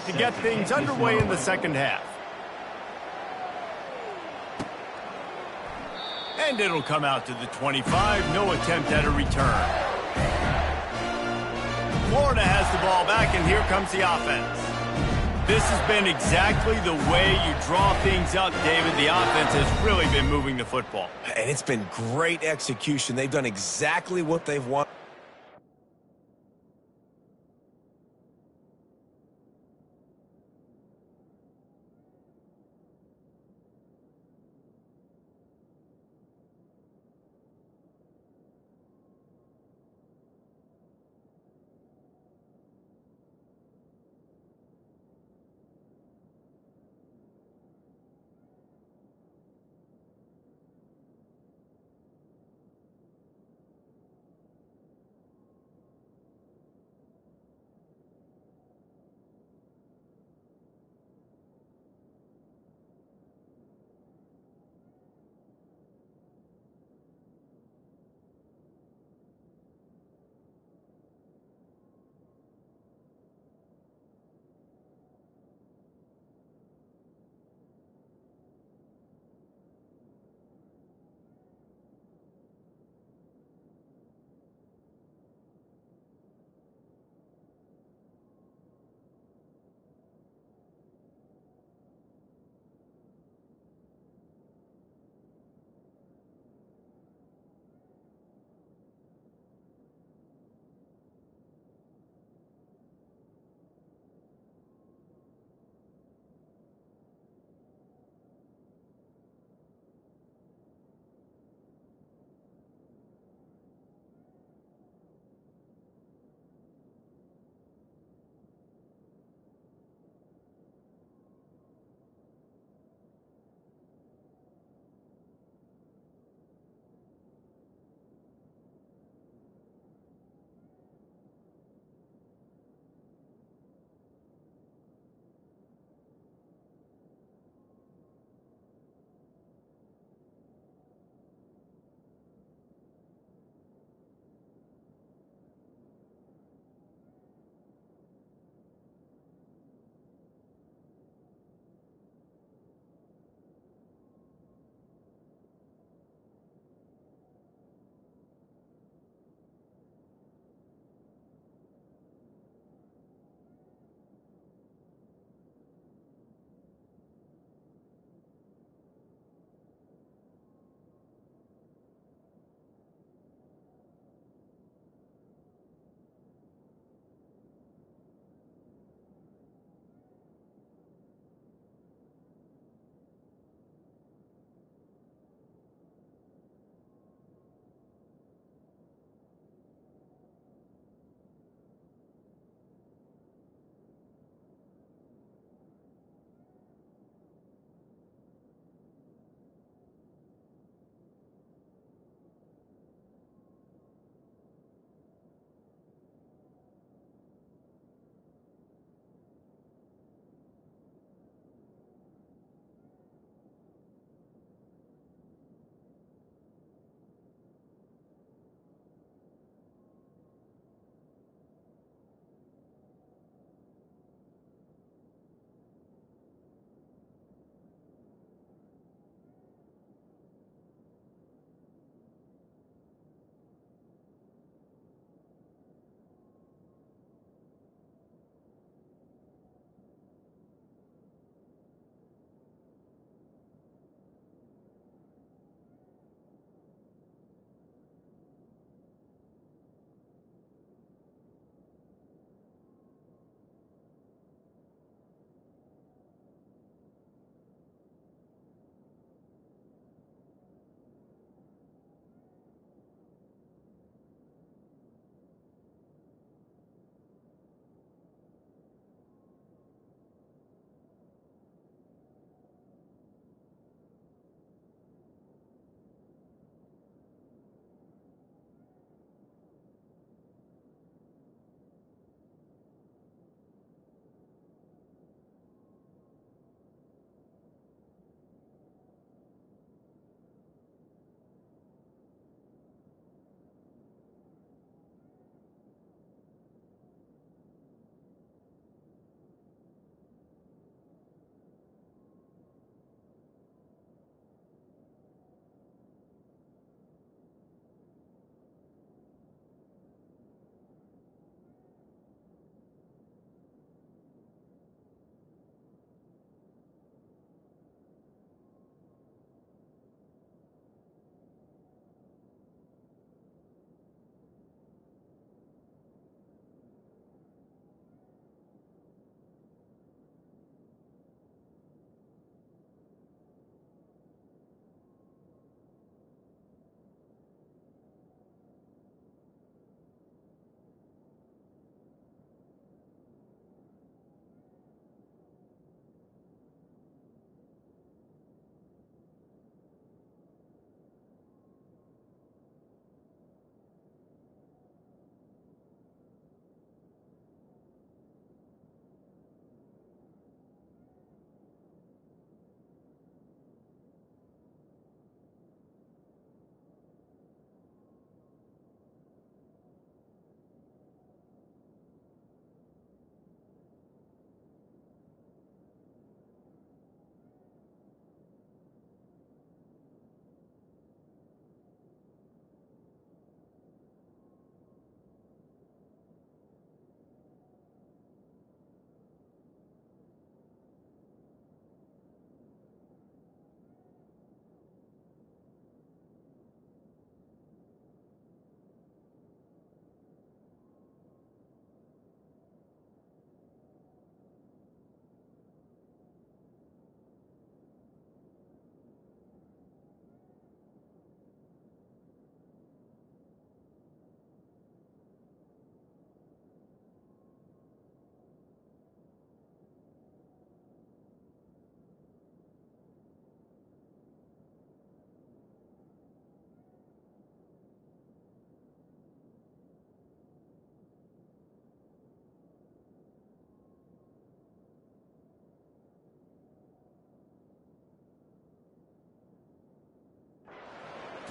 to get things underway in the second half. And it'll come out to the 25. No attempt at a return. Florida has the ball back, and here comes the offense. This has been exactly the way you draw things up, David. The offense has really been moving the football. And it's been great execution. They've done exactly what they've wanted.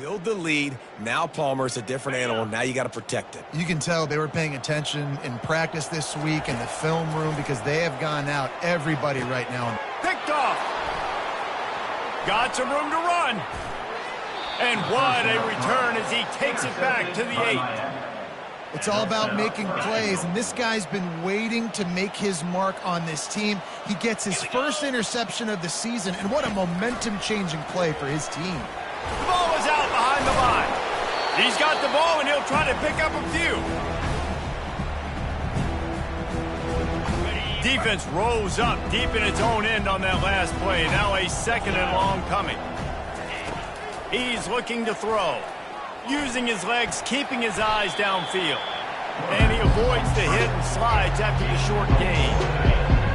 Build the lead. Now Palmer's a different animal. Now you got to protect it. You can tell they were paying attention in practice this week in the film room because they have gone out everybody right now. Picked off. Got some room to run. And what a return as he takes it back to the 8. It's all about making plays, and this guy's been waiting to make his mark on this team. He gets his first interception of the season, and what a momentum-changing play for his team. The ball is out behind the line. He's got the ball, and he'll try to pick up a few. Defense rose up deep in its own end on that last play. Now a 2nd and long coming. He's looking to throw. Using his legs, keeping his eyes downfield. And he avoids the hit and slides after the short gain.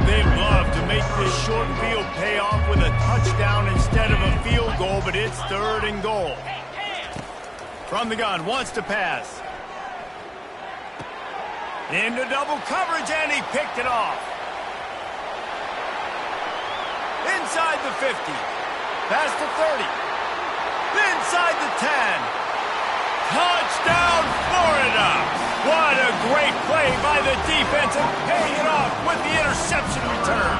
They'd love to make this short field pay off with a touchdown instead of a field goal, but it's 3rd and goal. From the gun, wants to pass. Into double coverage, and he picked it off. Inside the 50. Past the 30. Inside the 10. Touchdown, Florida! What a great play by the defense and paying it off with the interception return.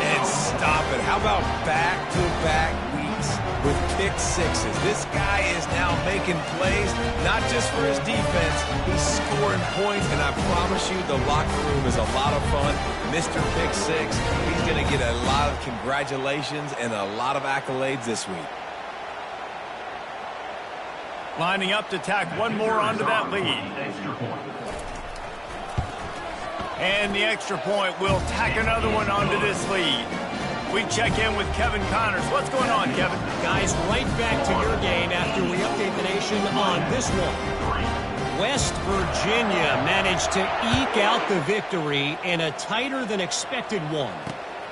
And stop it. How about back-to-back weeks with pick sixes? This guy is now making plays, not just for his defense. He's scoring points, and I promise you the locker room is a lot of fun. Mr. Pick Six, he's going to get a lot of congratulations and a lot of accolades this week. Lining up to tack one more onto that lead. And the extra point will tack another one onto this lead. We check in with Kevin Connors. What's going on, Kevin? Guys, right back to your game after we update the nation on this one. West Virginia managed to eke out the victory in a tighter-than-expected one.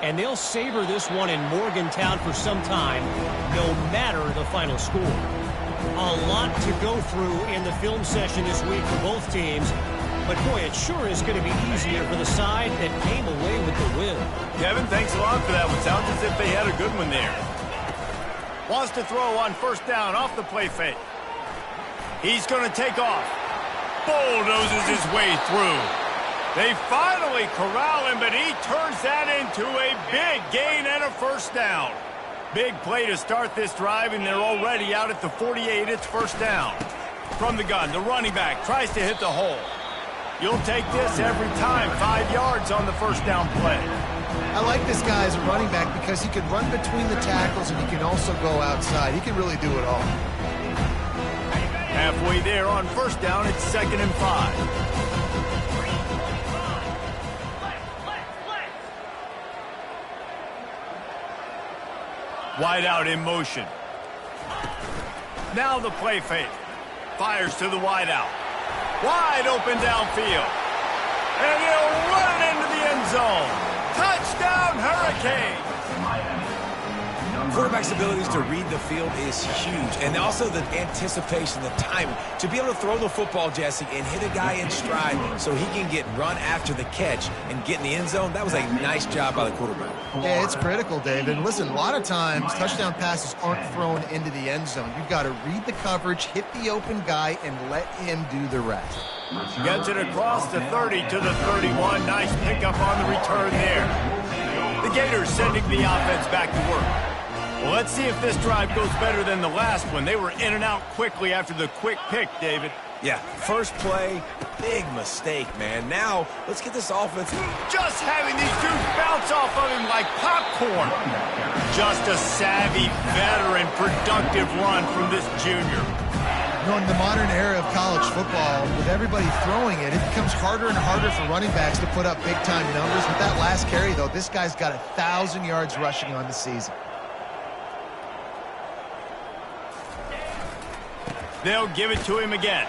And they'll savor this one in Morgantown for some time, no matter the final score. A lot to go through in the film session this week for both teams. But, boy, it sure is going to be easier for the side that came away with the win. Kevin, thanks a lot for that one. Sounds as if they had a good one there. Wants to throw on 1st down off the play fake. He's going to take off. Bulldozes his way through. They finally corral him, but he turns that into a big gain and a 1st down. Big play to start this drive, and they're already out at the 48. It's 1st down. From the gun, the running back tries to hit the hole. You'll take this every time. 5 yards on the 1st down play. I like this guy as a running back because he can run between the tackles and he can also go outside. He can really do it all. Halfway there on 1st down, it's 2nd and 5. Wide out in motion. Now the play fake. Fires to the wide out. Wide open downfield. And he'll run it into the end zone. Touchdown, Hurricane. Quarterback's abilities to read the field is huge, and also the anticipation, the timing. To be able to throw the football, Jesse, and hit a guy in stride so he can get run after the catch and get in the end zone, that was a nice job by the quarterback. Yeah, it's critical, David. Listen, a lot of times touchdown passes aren't thrown into the end zone. You've got to read the coverage, hit the open guy, and let him do the rest. Gets it across the 30 to the 31. Nice pickup on the return there. The Gators sending the offense back to work. Well, let's see if this drive goes better than the last one. They were in and out quickly after the quick pick, David. Yeah, first play, big mistake, man. Now, let's get this offense. Just having these dudes bounce off of him like popcorn. Just a savvy, veteran, productive run from this junior. You know, in the modern era of college football, with everybody throwing it, it becomes harder and harder for running backs to put up big-time numbers. With that last carry, though, this guy's got 1,000 yards rushing on the season. They'll give it to him again.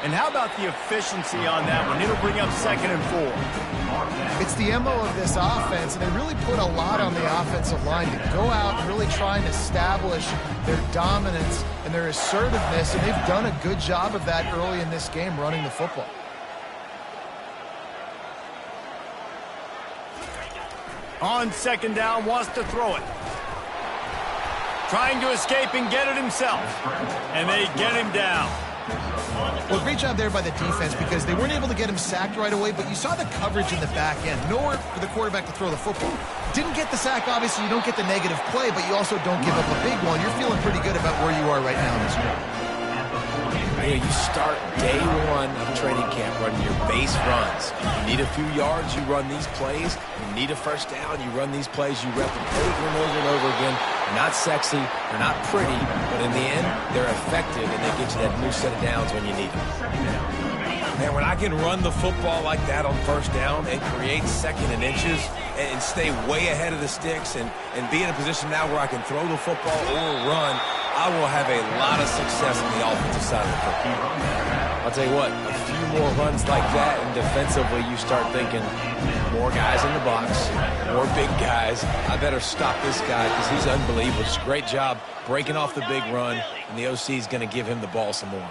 And how about the efficiency on that one? It'll bring up 2nd and 4. It's the MO of this offense, and they really put a lot on the offensive line to go out and really try and establish their dominance and their assertiveness, and they've done a good job of that early in this game running the football. On 2nd down, wants to throw it. trying to escape and get it himself. And they get him down. Well, great job there by the defense because they weren't able to get him sacked right away, but you saw the coverage in the back end. Nowhere for the quarterback to throw the football. Didn't get the sack, obviously. You don't get the negative play, but you also don't give up a big one. You're feeling pretty good about where you are right now in this game. You start day one of training camp running your base runs. You need a few yards, you run these plays. You need a first down, you run these plays. You rep them over and over and over again. They're not sexy, they're not pretty, but in the end, they're effective, and they get you that new set of downs when you need them. Man, when I can run the football like that on first down and create second and inches and stay way ahead of the sticks and be in a position now where I can throw the football or run, I will have a lot of success on the offensive side of the football. I'll tell you what, a few more runs like that, and defensively you start thinking, more guys in the box, more big guys. I better stop this guy because he's unbelievable. It's a great job breaking off the big run, and the OC is going to give him the ball some more.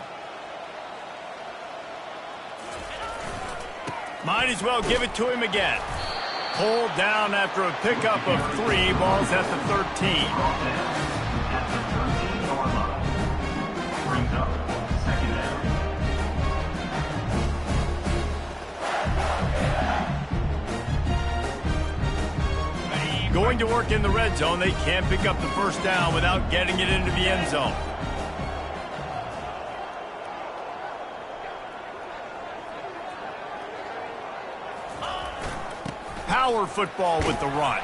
Might as well give it to him again. Pulled down after a pickup of 3, balls at the 13. Going to work in the red zone, they can't pick up the first down without getting it into the end zone. Power football with the run.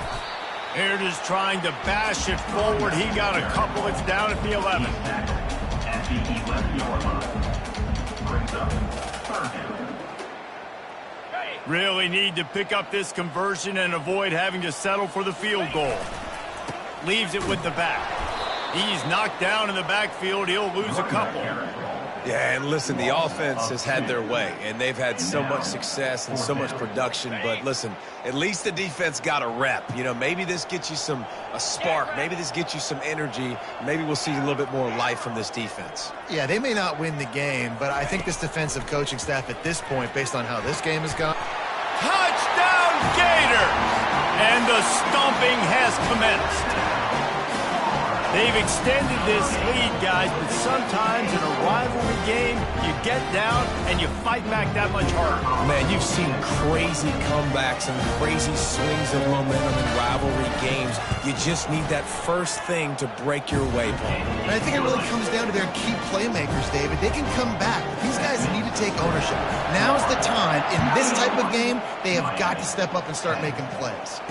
Here it is trying to bash it forward. He got a couple. It's down at the 11. At the 11-yard line. Brings up third down. Really need to pick up this conversion and avoid having to settle for the field goal. Leaves it with the back. He's knocked down in the backfield. He'll lose a couple. Yeah, and listen, the offense has had their way, and they've had so much success and so much production. But listen, at least the defense got a rep. You know, maybe this gets you a spark. Maybe this gets you some energy. Maybe we'll see a little bit more life from this defense. Yeah, they may not win the game, but I think this defensive coaching staff at this point, based on how this game has gone. Touchdown, Gator! And the stomping has commenced. They've extended this lead, guys, but sometimes in a rivalry game, you get down and you fight back that much harder. Man, you've seen crazy comebacks and crazy swings of momentum in rivalry games. You just need that first thing to break your way, Paul. And I think it really comes down to their key playmakers, David. They can come back, but these guys need to take ownership. Now's the time. In this type of game, they have got to step up and start making plays.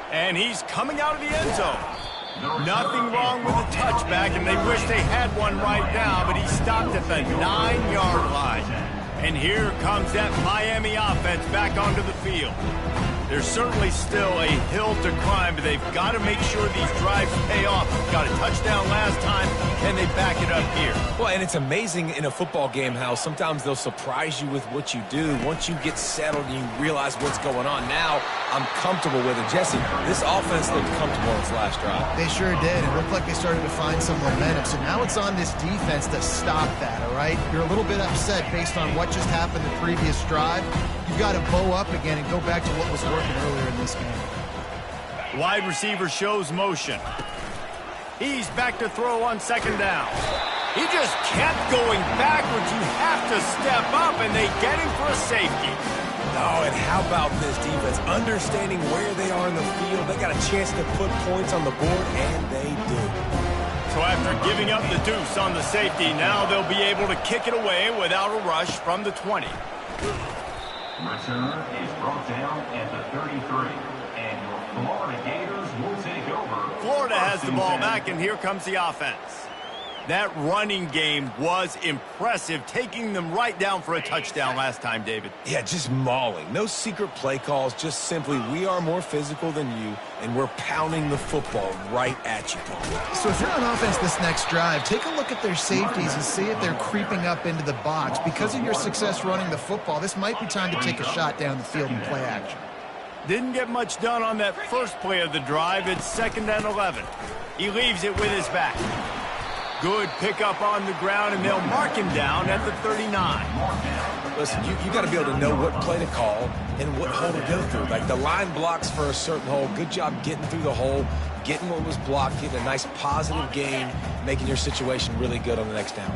And he's coming out of the end zone. Nothing wrong with the touchback, and they wish they had one right now, but he stopped at the 9-yard line. And here comes that Miami offense back onto the field. There's certainly still a hill to climb, but they've got to make sure these drives pay off. Got a touchdown last time, and they back it up here. Well, and it's amazing in a football game how sometimes they'll surprise you with what you do. Once you get settled and you realize what's going on, now I'm comfortable with it. Jesse, this offense looked comfortable in its last drive. They sure did. It looked like they started to find some momentum. So now it's on this defense to stop that, all right? You're a little bit upset based on what just happened the previous drive. You've got to bow up again and go back to what was working earlier in this game. Wide receiver shows motion. He's back to throw on second down. He just kept going backwards. You have to step up, and they get him for a safety. Oh, and how about this defense? Understanding where they are in the field. They got a chance to put points on the board, and they do. So after giving up the deuce on the safety, now they'll be able to kick it away without a rush from the 20. Return is brought down at the 33. And your Florida Gators will take over. Florida has the ball back, and here comes the offense. That running game was impressive, taking them right down for a touchdown last time, David. Yeah, just mauling. No secret play calls, just simply we are more physical than you, and we're pounding the football right at you, Paul. So if you're on offense this next drive, take a look at their safeties and see if they're creeping up into the box. Because of your success running the football, this might be time to take a shot down the field and play action. Didn't get much done on that first play of the drive. It's 2nd and 11. He leaves it with his back. Good pickup on the ground, and they'll mark him down at the 39. Listen, you got to be able to know what play to call and what hole to go through. Like the line blocks for a certain hole. Good job getting through the hole, getting what was blocked, getting a nice positive gain, making your situation really good on the next down.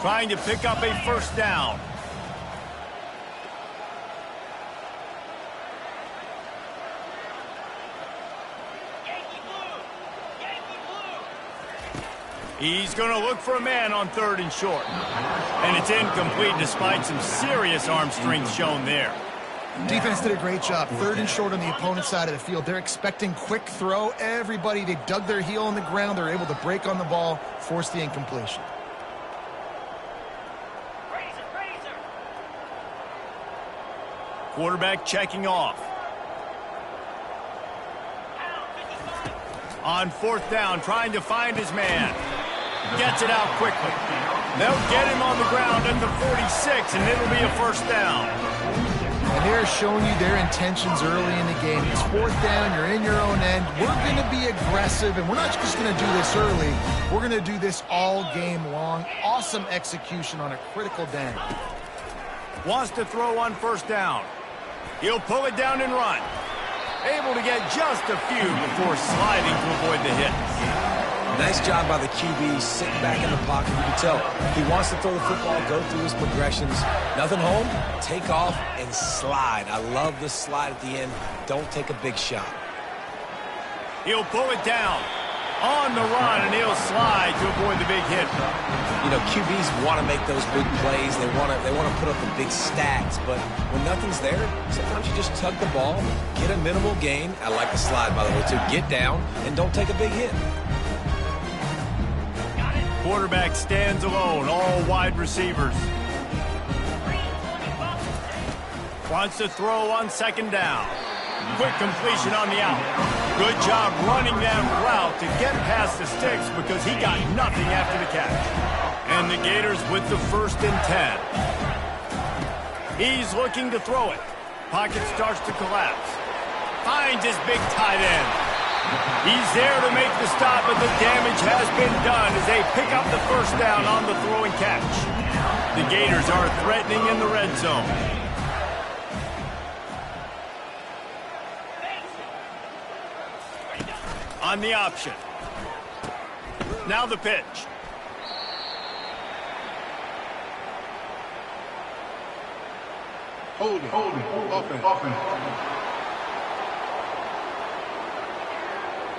Trying to pick up a first down. He's going to look for a man on 3rd and short. And it's incomplete despite some serious arm strength shown there. Defense did a great job. 3rd and short on the opponent's side of the field. They're expecting quick throw. Everybody, they dug their heel on the ground. They're able to break on the ball, force the incompletion. Quarterback checking off. On 4th down, trying to find his man. Gets it out quickly. They'll get him on the ground at the 46, and it'll be a first down. And they're showing you their intentions early in the game. It's 4th down, you're in your own end. We're going to be aggressive, and we're not just going to do this early. We're going to do this all game long. Awesome execution on a critical down. Wants to throw on 1st down. He'll pull it down and run. Able to get just a few before sliding to avoid the hit. Nice job by the QB, sitting back in the pocket. You can tell he wants to throw the football, go through his progressions. Nothing home, take off, and slide. I love the slide at the end. Don't take a big shot. He'll pull it down. On the run, and he'll slide to avoid the big hit. You know, QBs want to make those big plays. They want to put up the big stacks. But when nothing's there, sometimes you just tug the ball, get a minimal gain. I like the slide, by the way, too. Get down and don't take a big hit. Quarterback stands alone, all wide receivers. Wants to throw on 2nd down. Quick completion on the out. Good job running that route to get past the sticks because he got nothing after the catch. And the Gators with the 1st and 10. He's looking to throw it. Pocket starts to collapse. Finds his big tight end. He's there to make the stop, but the damage has been done as they pick up the 1st down on the throw and catch. The Gators are threatening in the red zone. On the option. Now the pitch. Hold it. Offense.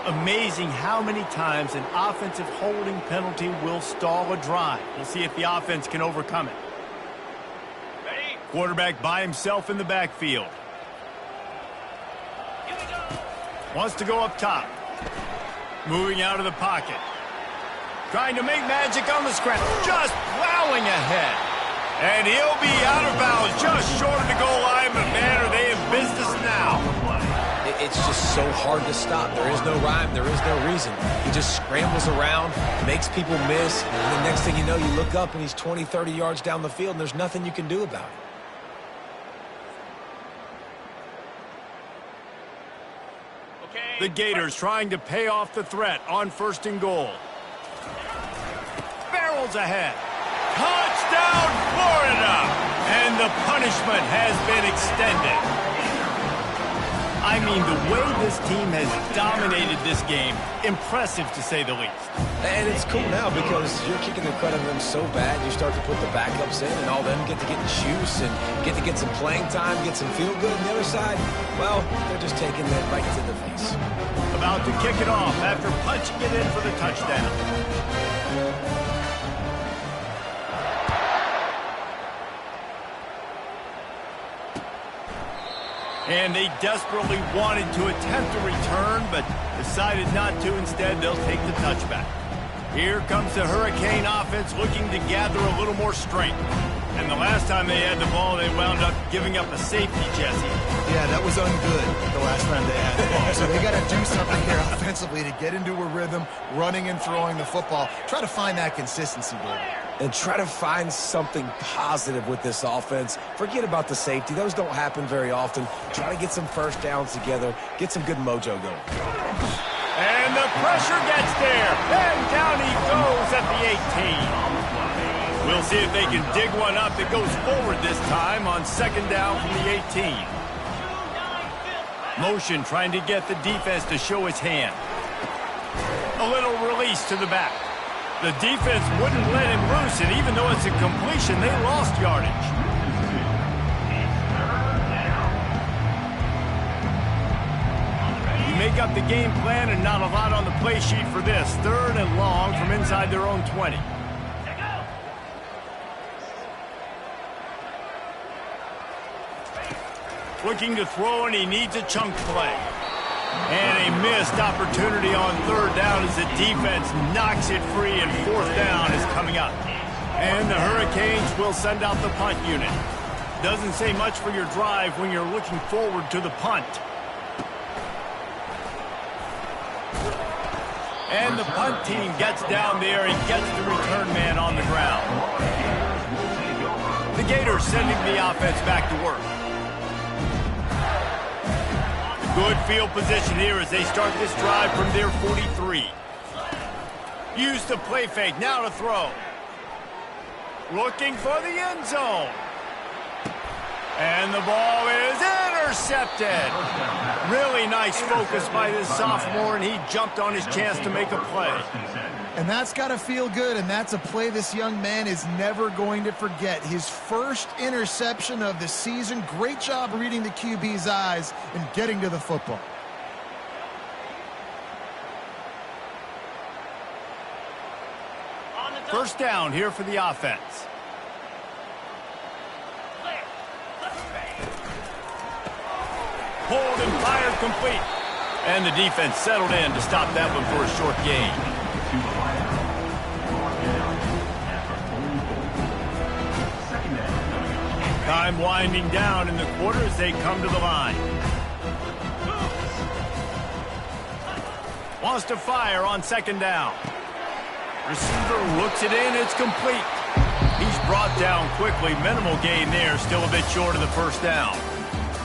Amazing how many times an offensive holding penalty will stall a drive. We'll see if the offense can overcome it. Ready? Quarterback by himself in the backfield. Wants to go up top. Moving out of the pocket. Trying to make magic on the scramble. Just plowing ahead. And he'll be out of bounds just short of the goal line. But man, are they in business now. It's just so hard to stop. There is no rhyme. There is no reason. He just scrambles around, makes people miss, and the next thing you know, you look up and he's 20, 30 yards down the field, and there's nothing you can do about it. The Gators trying to pay off the threat on 1st and goal. Barrels ahead. Touchdown, Florida! And the punishment has been extended. I mean, the way this team has dominated this game, impressive to say the least. And it's cool now because you're kicking the credit of them so bad, you start to put the backups in, and all them get to get juice and get to get some playing time, get some feel good. And the other side, well, they're just taking that right to the face. About to kick it off after punching it in for the touchdown. And they desperately wanted to attempt a return, but decided not to. Instead, they'll take the touchback. Here comes the Hurricane offense looking to gather a little more strength. And the last time they had the ball, they wound up giving up a safety, Jesse. Yeah, that was ungood the last time they had the ball. So they got to do something here offensively to get into a rhythm, running and throwing the football. Try to find that consistency, David. And try to find something positive with this offense. Forget about the safety. Those don't happen very often. Try to get some first downs together. Get some good mojo going. And the pressure gets there. And down he goes at the 18. We'll see if they can dig one up that goes forward this time on second down from the 18. Motion trying to get the defense to show its hand. A little release to the back. The defense wouldn't let him loose, and even though it's a completion, they lost yardage. You make up the game plan and not a lot on the play sheet for this. 3rd and long from inside their own 20. Looking to throw, and he needs a chunk play. And a missed opportunity on 3rd down as the defense knocks it free, and 4th down is coming up. And the Hurricanes will send out the punt unit. Doesn't say much for your drive when you're looking forward to the punt. And the punt team gets down there and gets the return man on the ground. The Gators sending the offense back to work. Good field position here as they start this drive from their 43. Use the play fake, now to throw. Looking for the end zone. And the ball is intercepted. Really nice focus by this sophomore, and he jumped on his chance to make a play. And that's got to feel good, and that's a play this young man is never going to forget. His first interception of the season. Great job reading the QB's eyes and getting to the football. First down here for the offense. Hold and fired complete. And the defense settled in to stop that one for a short gain. Time winding down in the quarter as they come to the line. Wants to fire on second down. Receiver looks it in, it's complete. He's brought down quickly, minimal gain there, still a bit short of the first down.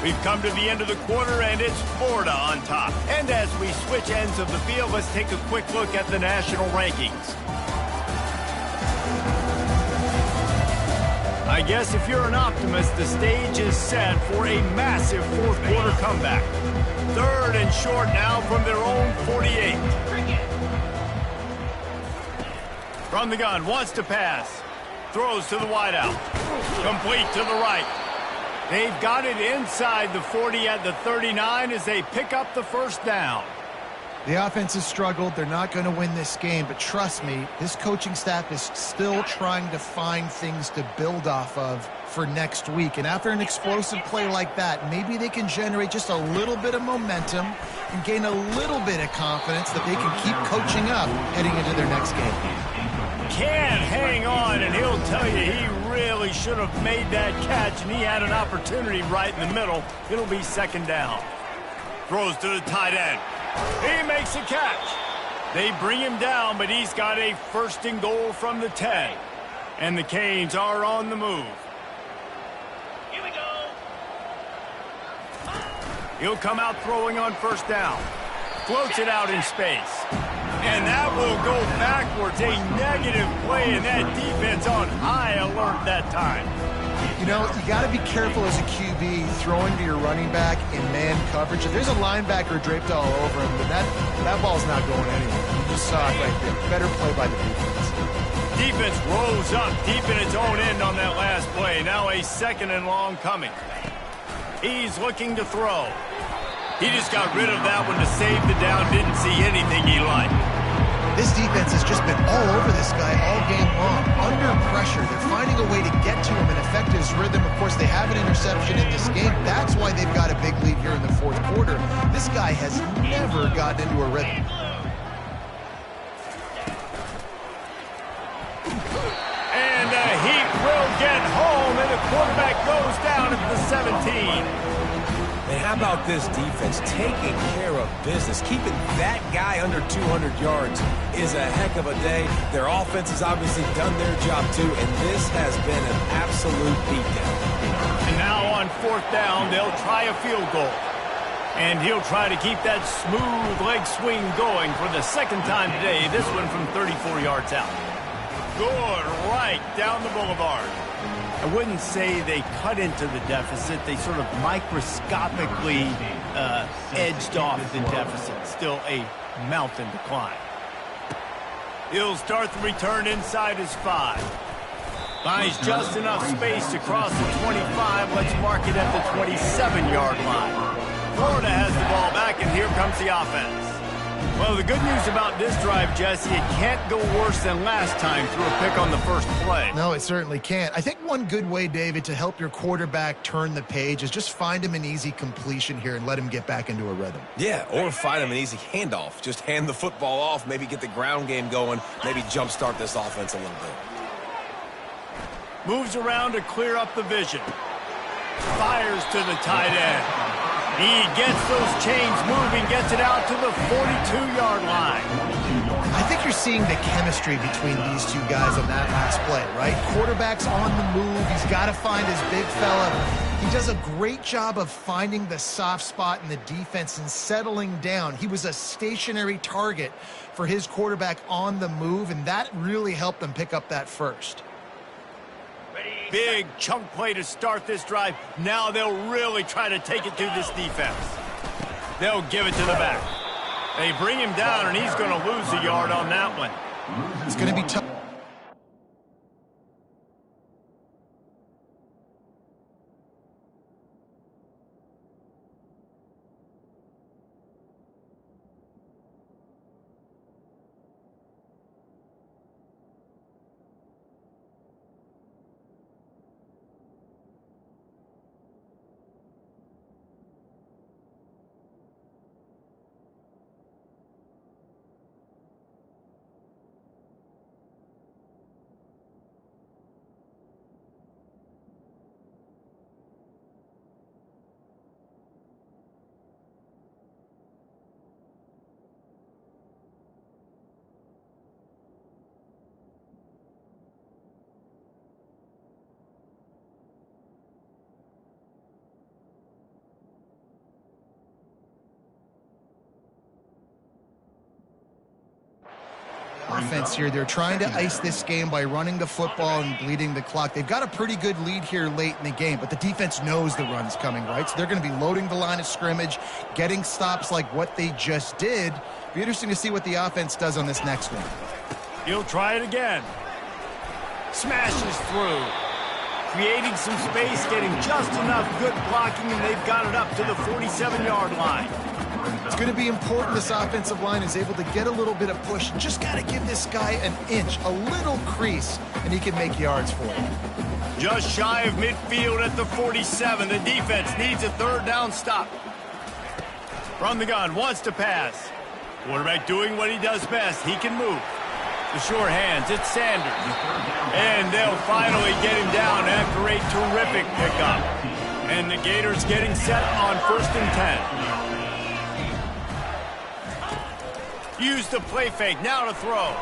We've come to the end of the quarter, and it's Florida on top. And as we switch ends of the field, let's take a quick look at the national rankings. I guess if you're an optimist, the stage is set for a massive fourth quarter comeback. 3rd and short now from their own 48. From the gun, wants to pass. Throws to the wideout. Complete to the right. They've got it inside the 40 at the 39 as they pick up the first down. The offense has struggled. They're not going to win this game, but trust me, this coaching staff is still trying to find things to build off of for next week. And after an explosive play like that, maybe they can generate just a little bit of momentum and gain a little bit of confidence that they can keep coaching up heading into their next game. Can't hang on, and he'll tell you he really should have made that catch, and he had an opportunity right in the middle. It'll be second down. Throws to the tight end. He makes a catch. They bring him down, but he's got a 1st and goal from the 10. And the Canes are on the move. Here we go. He'll come out throwing on first down. Floats it out in space. And that will go backwards. A negative play, and that defense on high alert that time. You know, you got to be careful as a QB throwing to your running back in man coverage. If there's a linebacker draped all over him, then that ball's not going anywhere. You just saw it right there. Better play by the defense. Defense rose up deep in its own end on that last play. Now a 2nd and long coming. He's looking to throw. He just got rid of that one to save the down. Didn't see anything he liked. This defense has just been all over this guy all game long. Under pressure, they're finding a way to get to him and affect his rhythm. Of course, they have an interception in this game. That's why they've got a big lead here in the 4th quarter. This guy has never gotten into a rhythm. And he will get home, and the quarterback goes down at the 17. And how about this defense taking care of business? Keeping that guy under 200 yards is a heck of a day. Their offense has obviously done their job too, and this has been an absolute beatdown. And now on 4th down, they'll try a field goal. And he'll try to keep that smooth leg swing going for the 2nd time today, this one from 34 yards out. good right down the boulevard. I wouldn't say they cut into the deficit. They sort of microscopically edged off the deficit. Still a mountain to climb. He'll start the return inside his 5. Finds just enough space to cross the 25. Let's mark it at the 27-yard line. Florida has the ball back, and here comes the offense. Well, the good news about this drive, Jesse, it can't go worse than last time through a pick on the first play. No, it certainly can't. I think one good way, David, to help your quarterback turn the page is just find him an easy completion here and let him get back into a rhythm. Yeah, or find him an easy handoff. Just hand the football off, maybe get the ground game going, maybe jumpstart this offense a little bit. Moves around to clear up the vision. Fires to the tight end. He gets those chains moving, gets it out to the 42-yard line. I think you're seeing the chemistry between these two guys on that last play, right? Quarterback's on the move. He's got to find his big fella. He does a great job of finding the soft spot in the defense and settling down. He was a stationary target for his quarterback on the move, and that really helped them pick up that first. Big chunk play to start this drive. Now they'll really try to take it to this defense. They'll give it to the back. They bring him down, and he's going to lose a yard on that one. It's going to be tough. Offense here. They're trying to ice this game by running the football and bleeding the clock. They've got a pretty good lead here late in the game, but the defense knows the run's coming, right? So they're going to be loading the line of scrimmage, getting stops like what they just did. Be interesting to see what the offense does on this next one. He'll try it again. Smashes through. Creating some space, getting just enough good blocking, and they've got it up to the 47-yard line. It's going to be important this offensive line is able to get a little bit of push. Just got to give this guy an inch, a little crease, and he can make yards for you. Just shy of midfield at the 47. The defense needs a third down stop. From the gun, wants to pass. Quarterback doing what he does best. He can move. The short hands, it's Sanders. And they'll finally get him down after a terrific pickup. And the Gators getting set on 1st and 10. Use the play fake, now to throw.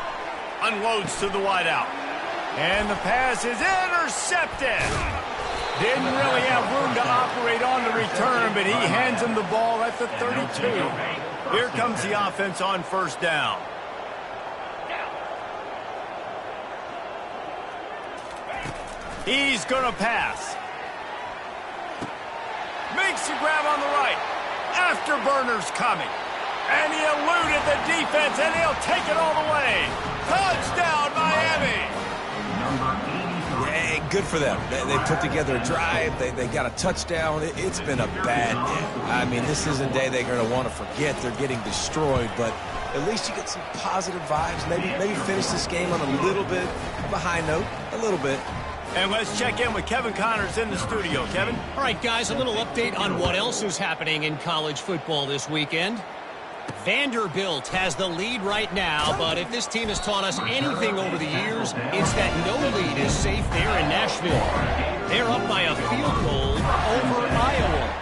Unloads to the wideout. And the pass is intercepted. Didn't really have room to operate on the return, but he hands him the ball at the 32. Here comes the offense on 1st down. He's going to pass. Makes the grab on the right. Afterburner's coming. And he eluded the defense, and he'll take it all the way. Touchdown, Miami! Yeah, good for them. They put together a drive. They got a touchdown. It's been a bad day. I mean, this isn't a day they're going to want to forget. They're getting destroyed, but at least you get some positive vibes. Maybe finish this game on a little bit of a high note, a little bit. And let's check in with Kevin Connors in the studio. Kevin? All right, guys, a little update on what else is happening in college football this weekend. Vanderbilt has the lead right now, but if this team has taught us anything over the years, it's that no lead is safe there in Nashville. They're up by a field goal over Iowa.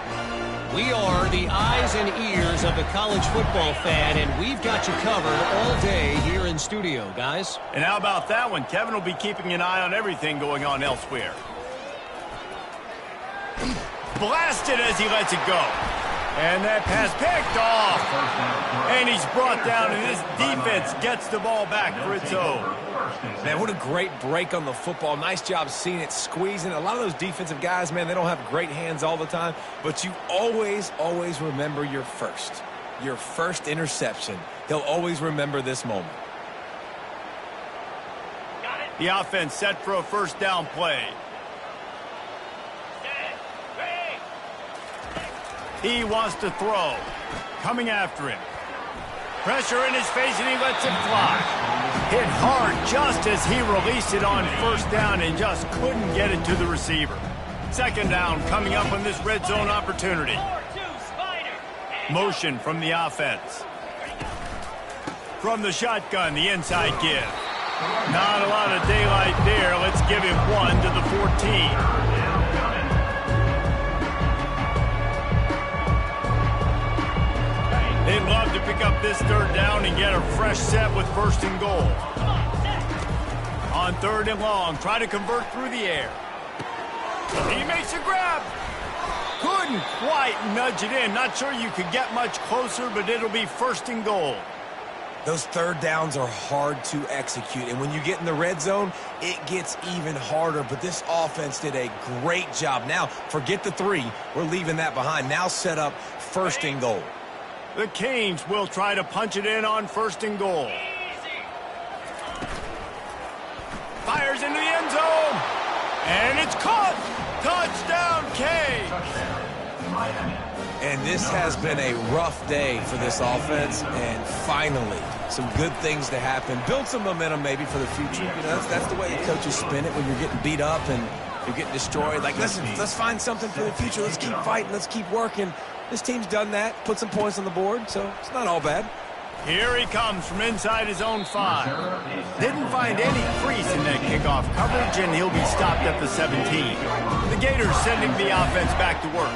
We are the eyes and ears of the college football fan, and we've got you covered all day here in studio, guys. And how about that one? Kevin will be keeping an eye on everything going on elsewhere. Blasted as he lets it go. And that pass picked off. And he's brought down, and this defense gets the ball back for its own. Man, what a great break on the football. Nice job seeing it, squeezing. A lot of those defensive guys, man, they don't have great hands all the time, but you always, always remember your first interception. He'll always remember this moment. The offense set for a first down play. He wants to throw. Coming after him. Pressure in his face, and he lets it fly. Hit hard just as he released it on first down and just couldn't get it to the receiver. Second down coming up on this red zone opportunity. Motion from the offense. From the shotgun, the inside give. Not a lot of daylight there. Let's give him 1 to the 14. They'd love to pick up this third down and get a fresh set with first and goal. On third and long, try to convert through the air. He makes a grab. Couldn't quite nudge it in. Not sure you could get much closer, but it'll be first and goal. Those third downs are hard to execute, and when you get in the red zone, it gets even harder, but this offense did a great job. Now, forget the 3. We're leaving that behind. Now set up first and goal. The Canes will try to punch it in on first and goal. Fires into the end zone. And it's caught. Touchdown, Canes. And this has been a rough day for this offense, and finally, some good things to happen. Build some momentum maybe for the future. You know, that's the way the coaches spin it when you're getting beat up and you're getting destroyed. Like, listen, let's find something for the future. Let's keep fighting. Let's keep working. This team's done that, put some points on the board, so it's not all bad. Here he comes from inside his own 5. Didn't find any crease in that kickoff coverage, and he'll be stopped at the 17. The Gators sending the offense back to work.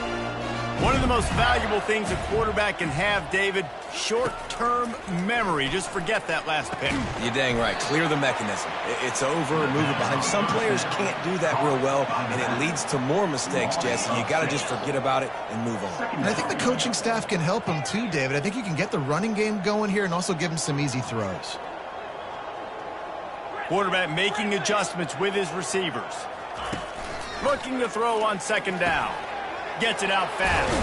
One of the most valuable things a quarterback can have, David, short-term memory. Just forget that last pick. You're dang right. Clear the mechanism. It's over, move it behind. Some players can't do that real well, and it leads to more mistakes, Jesse. You got to just forget about it and move on. And I think the coaching staff can help him too, David. I think you can get the running game going here and also give him some easy throws. Quarterback making adjustments with his receivers. Looking to throw on second down. Gets it out fast.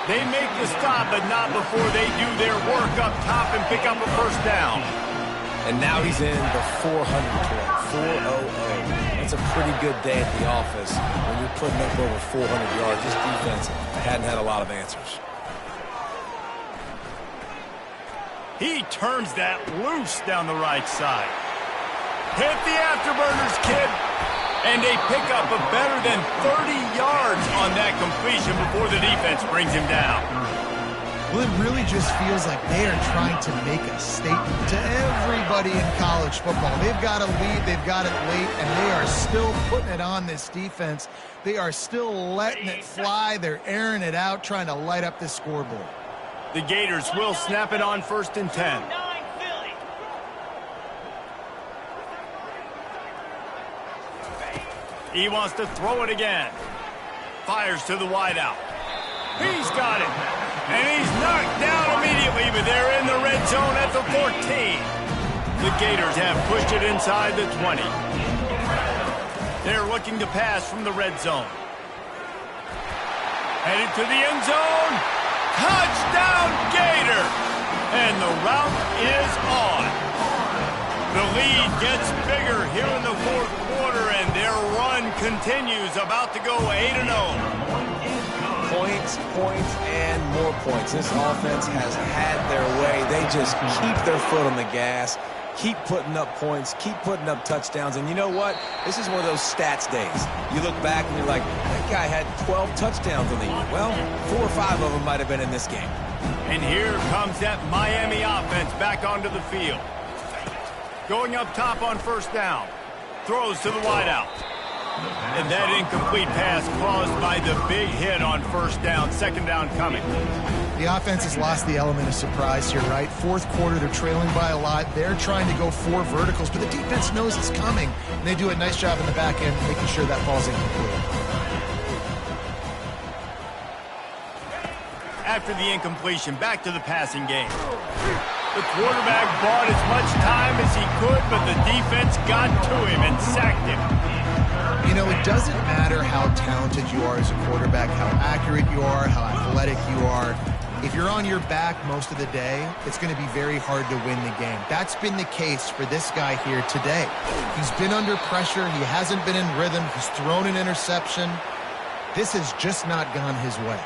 They make the stop, but not before they do their work up top and pick up a first down. And now he's in the 400 club, 400. That's a pretty good day at the office when you're putting up over 400 yards. This defense hadn't had a lot of answers. He turns that loose down the right side. Hit the afterburners, kid. And they pick up a better than 30 yards on that completion before the defense brings him down. Well, it really just feels like they are trying to make a statement to everybody in college football. They've got a lead, they've got it late, and they are still putting it on this defense. They are still letting it fly. They're airing it out, trying to light up this scoreboard. The Gators will snap it on first and 10. He wants to throw it again. Fires to the wideout. He's got it. And he's knocked down immediately, but they're in the red zone at the 14. The Gators have pushed it inside the 20. They're looking to pass from the red zone. Headed to the end zone. Touchdown, Gator! And the route is on. The lead gets bigger here in the fourth quarter, and their run continues, about to go 8-0. Points, points, and more points. This offense has had their way. They just keep their foot on the gas, keep putting up points, keep putting up touchdowns. And you know what? This is one of those stats days. You look back and you're like, that guy had 12 touchdowns in the year. Well, 4 or 5 of them might have been in this game. And here comes that Miami offense back onto the field. Going up top on first down. Throws to the wideout. And that incomplete pass caused by the big hit on first down. Second down coming. The offense has lost the element of surprise here, right? Fourth quarter, they're trailing by a lot. They're trying to go 4 verticals, but the defense knows it's coming. And they do a nice job in the back end making sure that falls incomplete. after the incompletion. Back to the passing game. The quarterback bought as much time as he could, but the defense got to him and sacked him. You know, it doesn't matter how talented you are as a quarterback, how accurate you are, how athletic you are. If you're on your back most of the day, it's going to be very hard to win the game. That's been the case for this guy here today. He's been under pressure. He hasn't been in rhythm. He's thrown an interception. This has just not gone his way.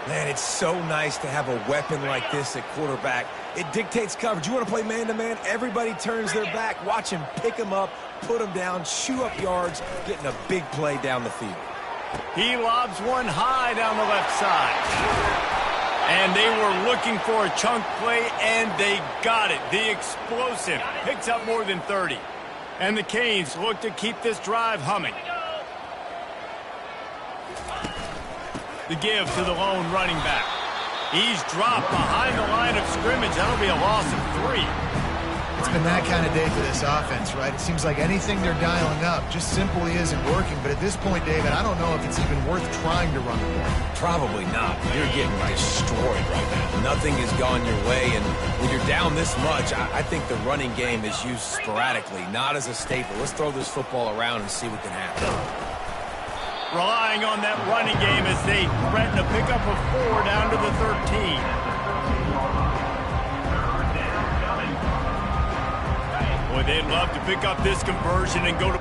Man, it's so nice to have a weapon like this at quarterback. It dictates coverage. You want to play man-to-man? Everybody turns their back. Watch him pick him up, put him down, chew up yards, getting a big play down the field. He lobs one high down the left side. And they were looking for a chunk play, and they got it. The explosive picks up more than 30. And the Canes look to keep this drive humming. The give to the lone running back. He's dropped behind the line of scrimmage. That'll be a loss of 3. It's been that kind of day for this offense, right? It seems like anything they're dialing up just simply isn't working. But at this point, David, I don't know if it's even worth trying to run the ball. Probably not. You're getting destroyed right now. Nothing has gone your way, and when you're down this much, I think the running game is used sporadically, not as a staple. Let's throw this football around and see what can happen. Relying on that running game as they threaten a pickup of 4 down to the 13. Boy, they'd love to pick up this conversion and go to...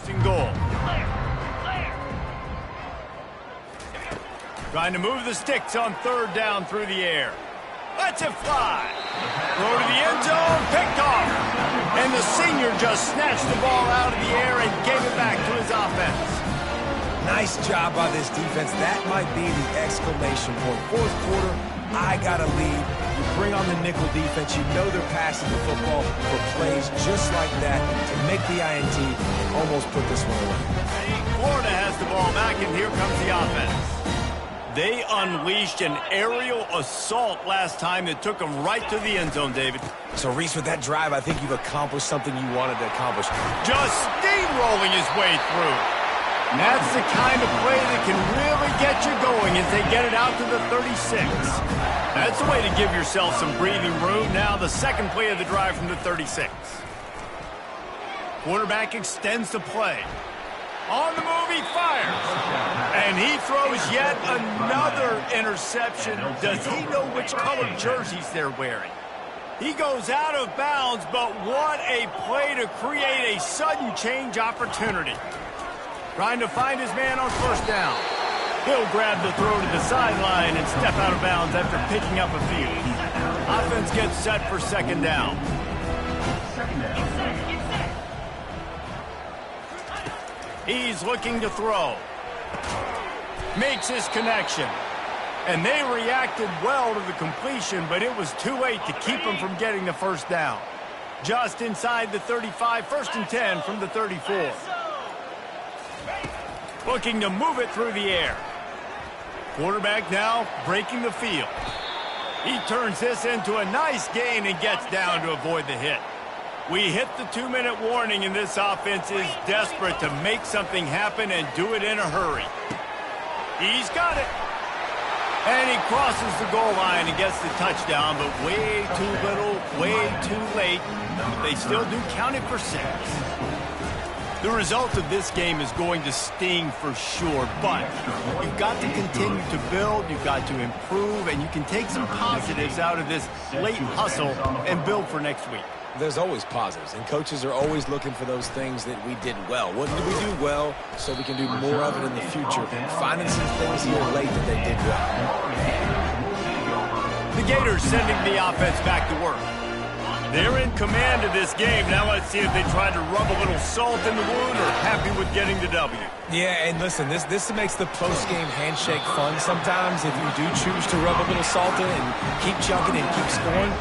And goal. Trying to move the sticks on 3rd down through the air. Lets it fly. Throw to the end zone, picked off. And the senior just snatched the ball out of the air and gave it back to his offense. Nice job by this defense. That might be the exclamation point. 4th quarter, I got a lead. You bring on the nickel defense. You know they're passing the football for plays just like that to make the INT and almost put this one away. Florida has the ball back, and here comes the offense. They unleashed an aerial assault last time that took them right to the end zone, David. So, Reese, with that drive, I think you've accomplished something you wanted to accomplish. Just steamrolling his way through. And that's the kind of play that can really get you going as they get it out to the 36. That's the way to give yourself some breathing room. Now the second play of the drive from the 36. Quarterback extends the play. On the move, he fires. And he throws yet another interception. Does he know which colored jerseys they're wearing? He goes out of bounds, but what a play to create a sudden change opportunity. Trying to find his man on 1st down. He'll grab the throw to the sideline and step out of bounds after picking up a few. Offense gets set for 2nd down. He's looking to throw. Makes his connection. And they reacted well to the completion, but it was too late to keep him from getting the first down. Just inside the 35, 1st and 10 from the 34. Looking to move it through the air. Quarterback now breaking the field. He turns this into a nice gain and gets down to avoid the hit. We hit the 2-minute warning, and this offense is desperate to make something happen and do it in a hurry. He's got it. And he crosses the goal line and gets the touchdown, but way too little, way too late. They still do count it for 6. The result of this game is going to sting for sure, but you've got to continue to build, you've got to improve, and you can take some positives out of this late hustle and build for next week. There's always positives, and coaches are always looking for those things that we did well. What did we do well so we can do more of it in the future? Finding some things here late that they did well. The Gators sending the offense back to work. They're in command of this game. Now let's see if they try to rub a little salt in the wound or happy with getting the W. Yeah, and listen, this makes the post-game handshake fun sometimes. If you do choose to rub a little salt in and keep chunking and keep scoring,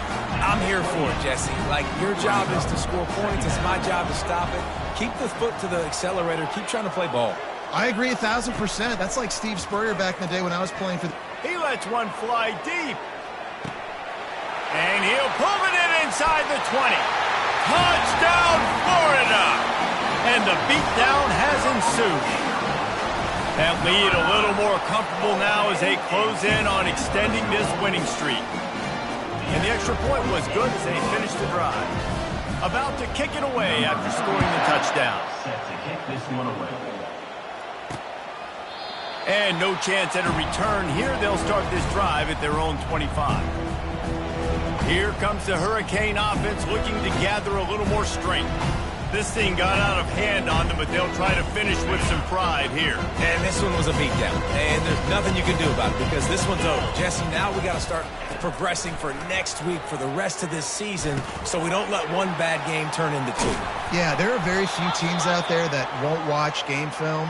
I'm here for it, Jesse. Like, your job is to score points. It's my job to stop it. Keep the foot to the accelerator. Keep trying to play ball. I agree 1,000%. That's like Steve Spurrier back in the day when I was playing for the... He lets one fly deep. And he'll pull it in inside the 20. Touchdown, Florida! And the beatdown has ensued. That lead a little more comfortable now as they close in on extending this winning streak. And the extra point was good as they finished the drive. About to kick it away after scoring the touchdown. Set to kick this one away. And no chance at a return here. They'll start this drive at their own 25. Here comes the Hurricane offense looking to gather a little more strength. This thing got out of hand on them, but they'll try to finish with some pride here. And this one was a beatdown. And there's nothing you can do about it because this one's over. Jesse, now we got to start progressing for next week for the rest of this season so we don't let one bad game turn into 2. Yeah, there are very few teams out there that won't watch game film,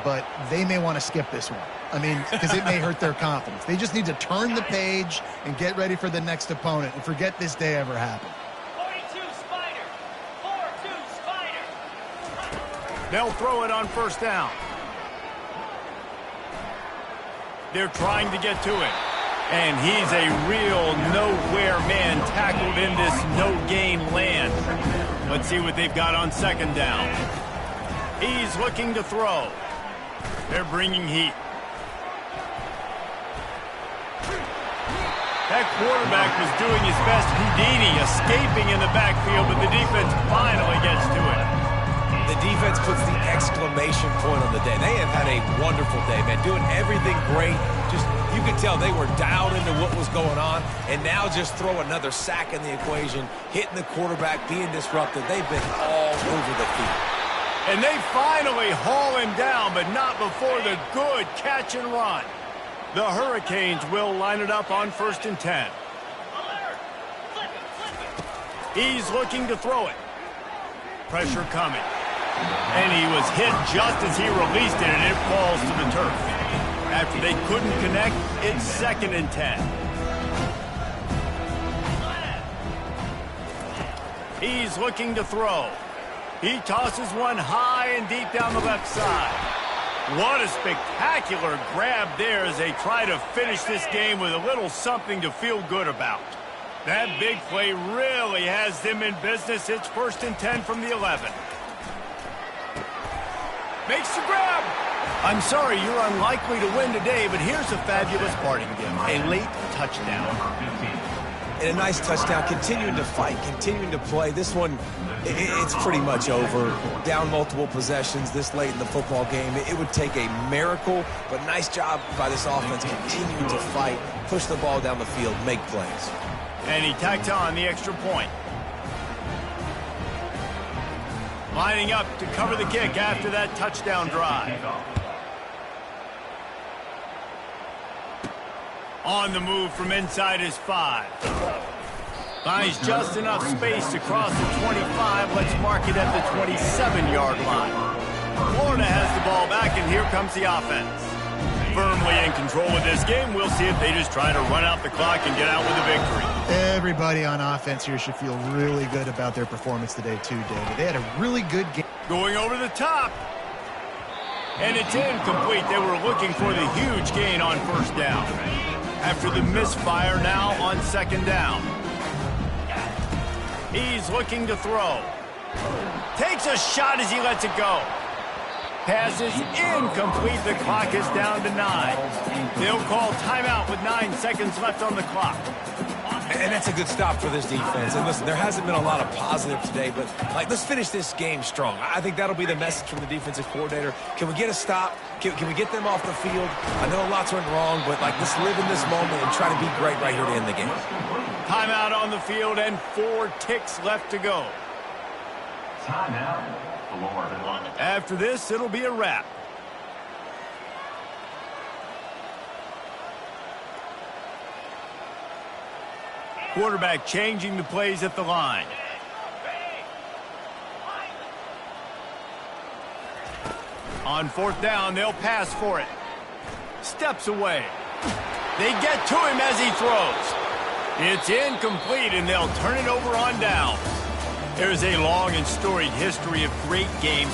but they may want to skip this one. I mean, because it may hurt their confidence. They just need to turn the page and get ready for the next opponent and forget this day ever happened. 42 Spider. 4-2 Spider. They'll throw it on 1st down. They're trying to get to it. And he's a real nowhere man tackled in this no-gain land. Let's see what they've got on 2nd down. He's looking to throw. They're bringing heat. That quarterback was doing his best Houdini, escaping in the backfield, but the defense finally gets to it. The defense puts the exclamation point on the day. They have had a wonderful day, man, doing everything great. Just, you could tell they were dialed into what was going on, and now just throw another sack in the equation, hitting the quarterback, being disruptive. They've been all over the field. And they finally haul him down, but not before the good catch and run. The Hurricanes will line it up on 1st and 10. He's looking to throw it. Pressure coming. And he was hit just as he released it, and it falls to the turf. After they couldn't connect, it's 2nd and 10. He's looking to throw. He tosses one high and deep down the left side. What a spectacular grab there as they try to finish this game with a little something to feel good about. That big play really has them in business. It's 1st and 10 from the 11. Makes the grab. I'm sorry, you're unlikely to win today, but here's a fabulous parting gift. A late touchdown. And a nice touchdown, continuing to fight, continuing to play. This one, it's pretty much over. Down multiple possessions this late in the football game. It would take a miracle, but nice job by this offense continuing to fight, push the ball down the field, make plays. And he tacks on the extra point. Lining up to cover the kick after that touchdown drive. On the move from inside his 5. Finds just enough space to cross the 25. Let's mark it at the 27-yard line. Florida has the ball back, and here comes the offense. Firmly in control of this game. We'll see if they just try to run out the clock and get out with a victory. Everybody on offense here should feel really good about their performance today too, David. They had a really good game. Going over the top. And it's incomplete. They were looking for the huge gain on first down. After the misfire now on second down. He's looking to throw. Takes a shot as he lets it go. Pass is incomplete. The clock is down to 9. They'll call timeout with 9 seconds left on the clock. And that's a good stop for this defense. And listen, there hasn't been a lot of positive today, but let's finish this game strong. I think that'll be the message from the defensive coordinator. Can we get a stop? Can we get them off the field? I know lots went wrong, but let's live in this moment and try to be great right here to end the game. Timeout on the field and 4 ticks left to go. Timeout. After this, it'll be a wrap. Quarterback changing the plays at the line. On fourth down, they'll pass for it. Steps away. They get to him as he throws. It's incomplete, and they'll turn it over on down. There's a long and storied history of great games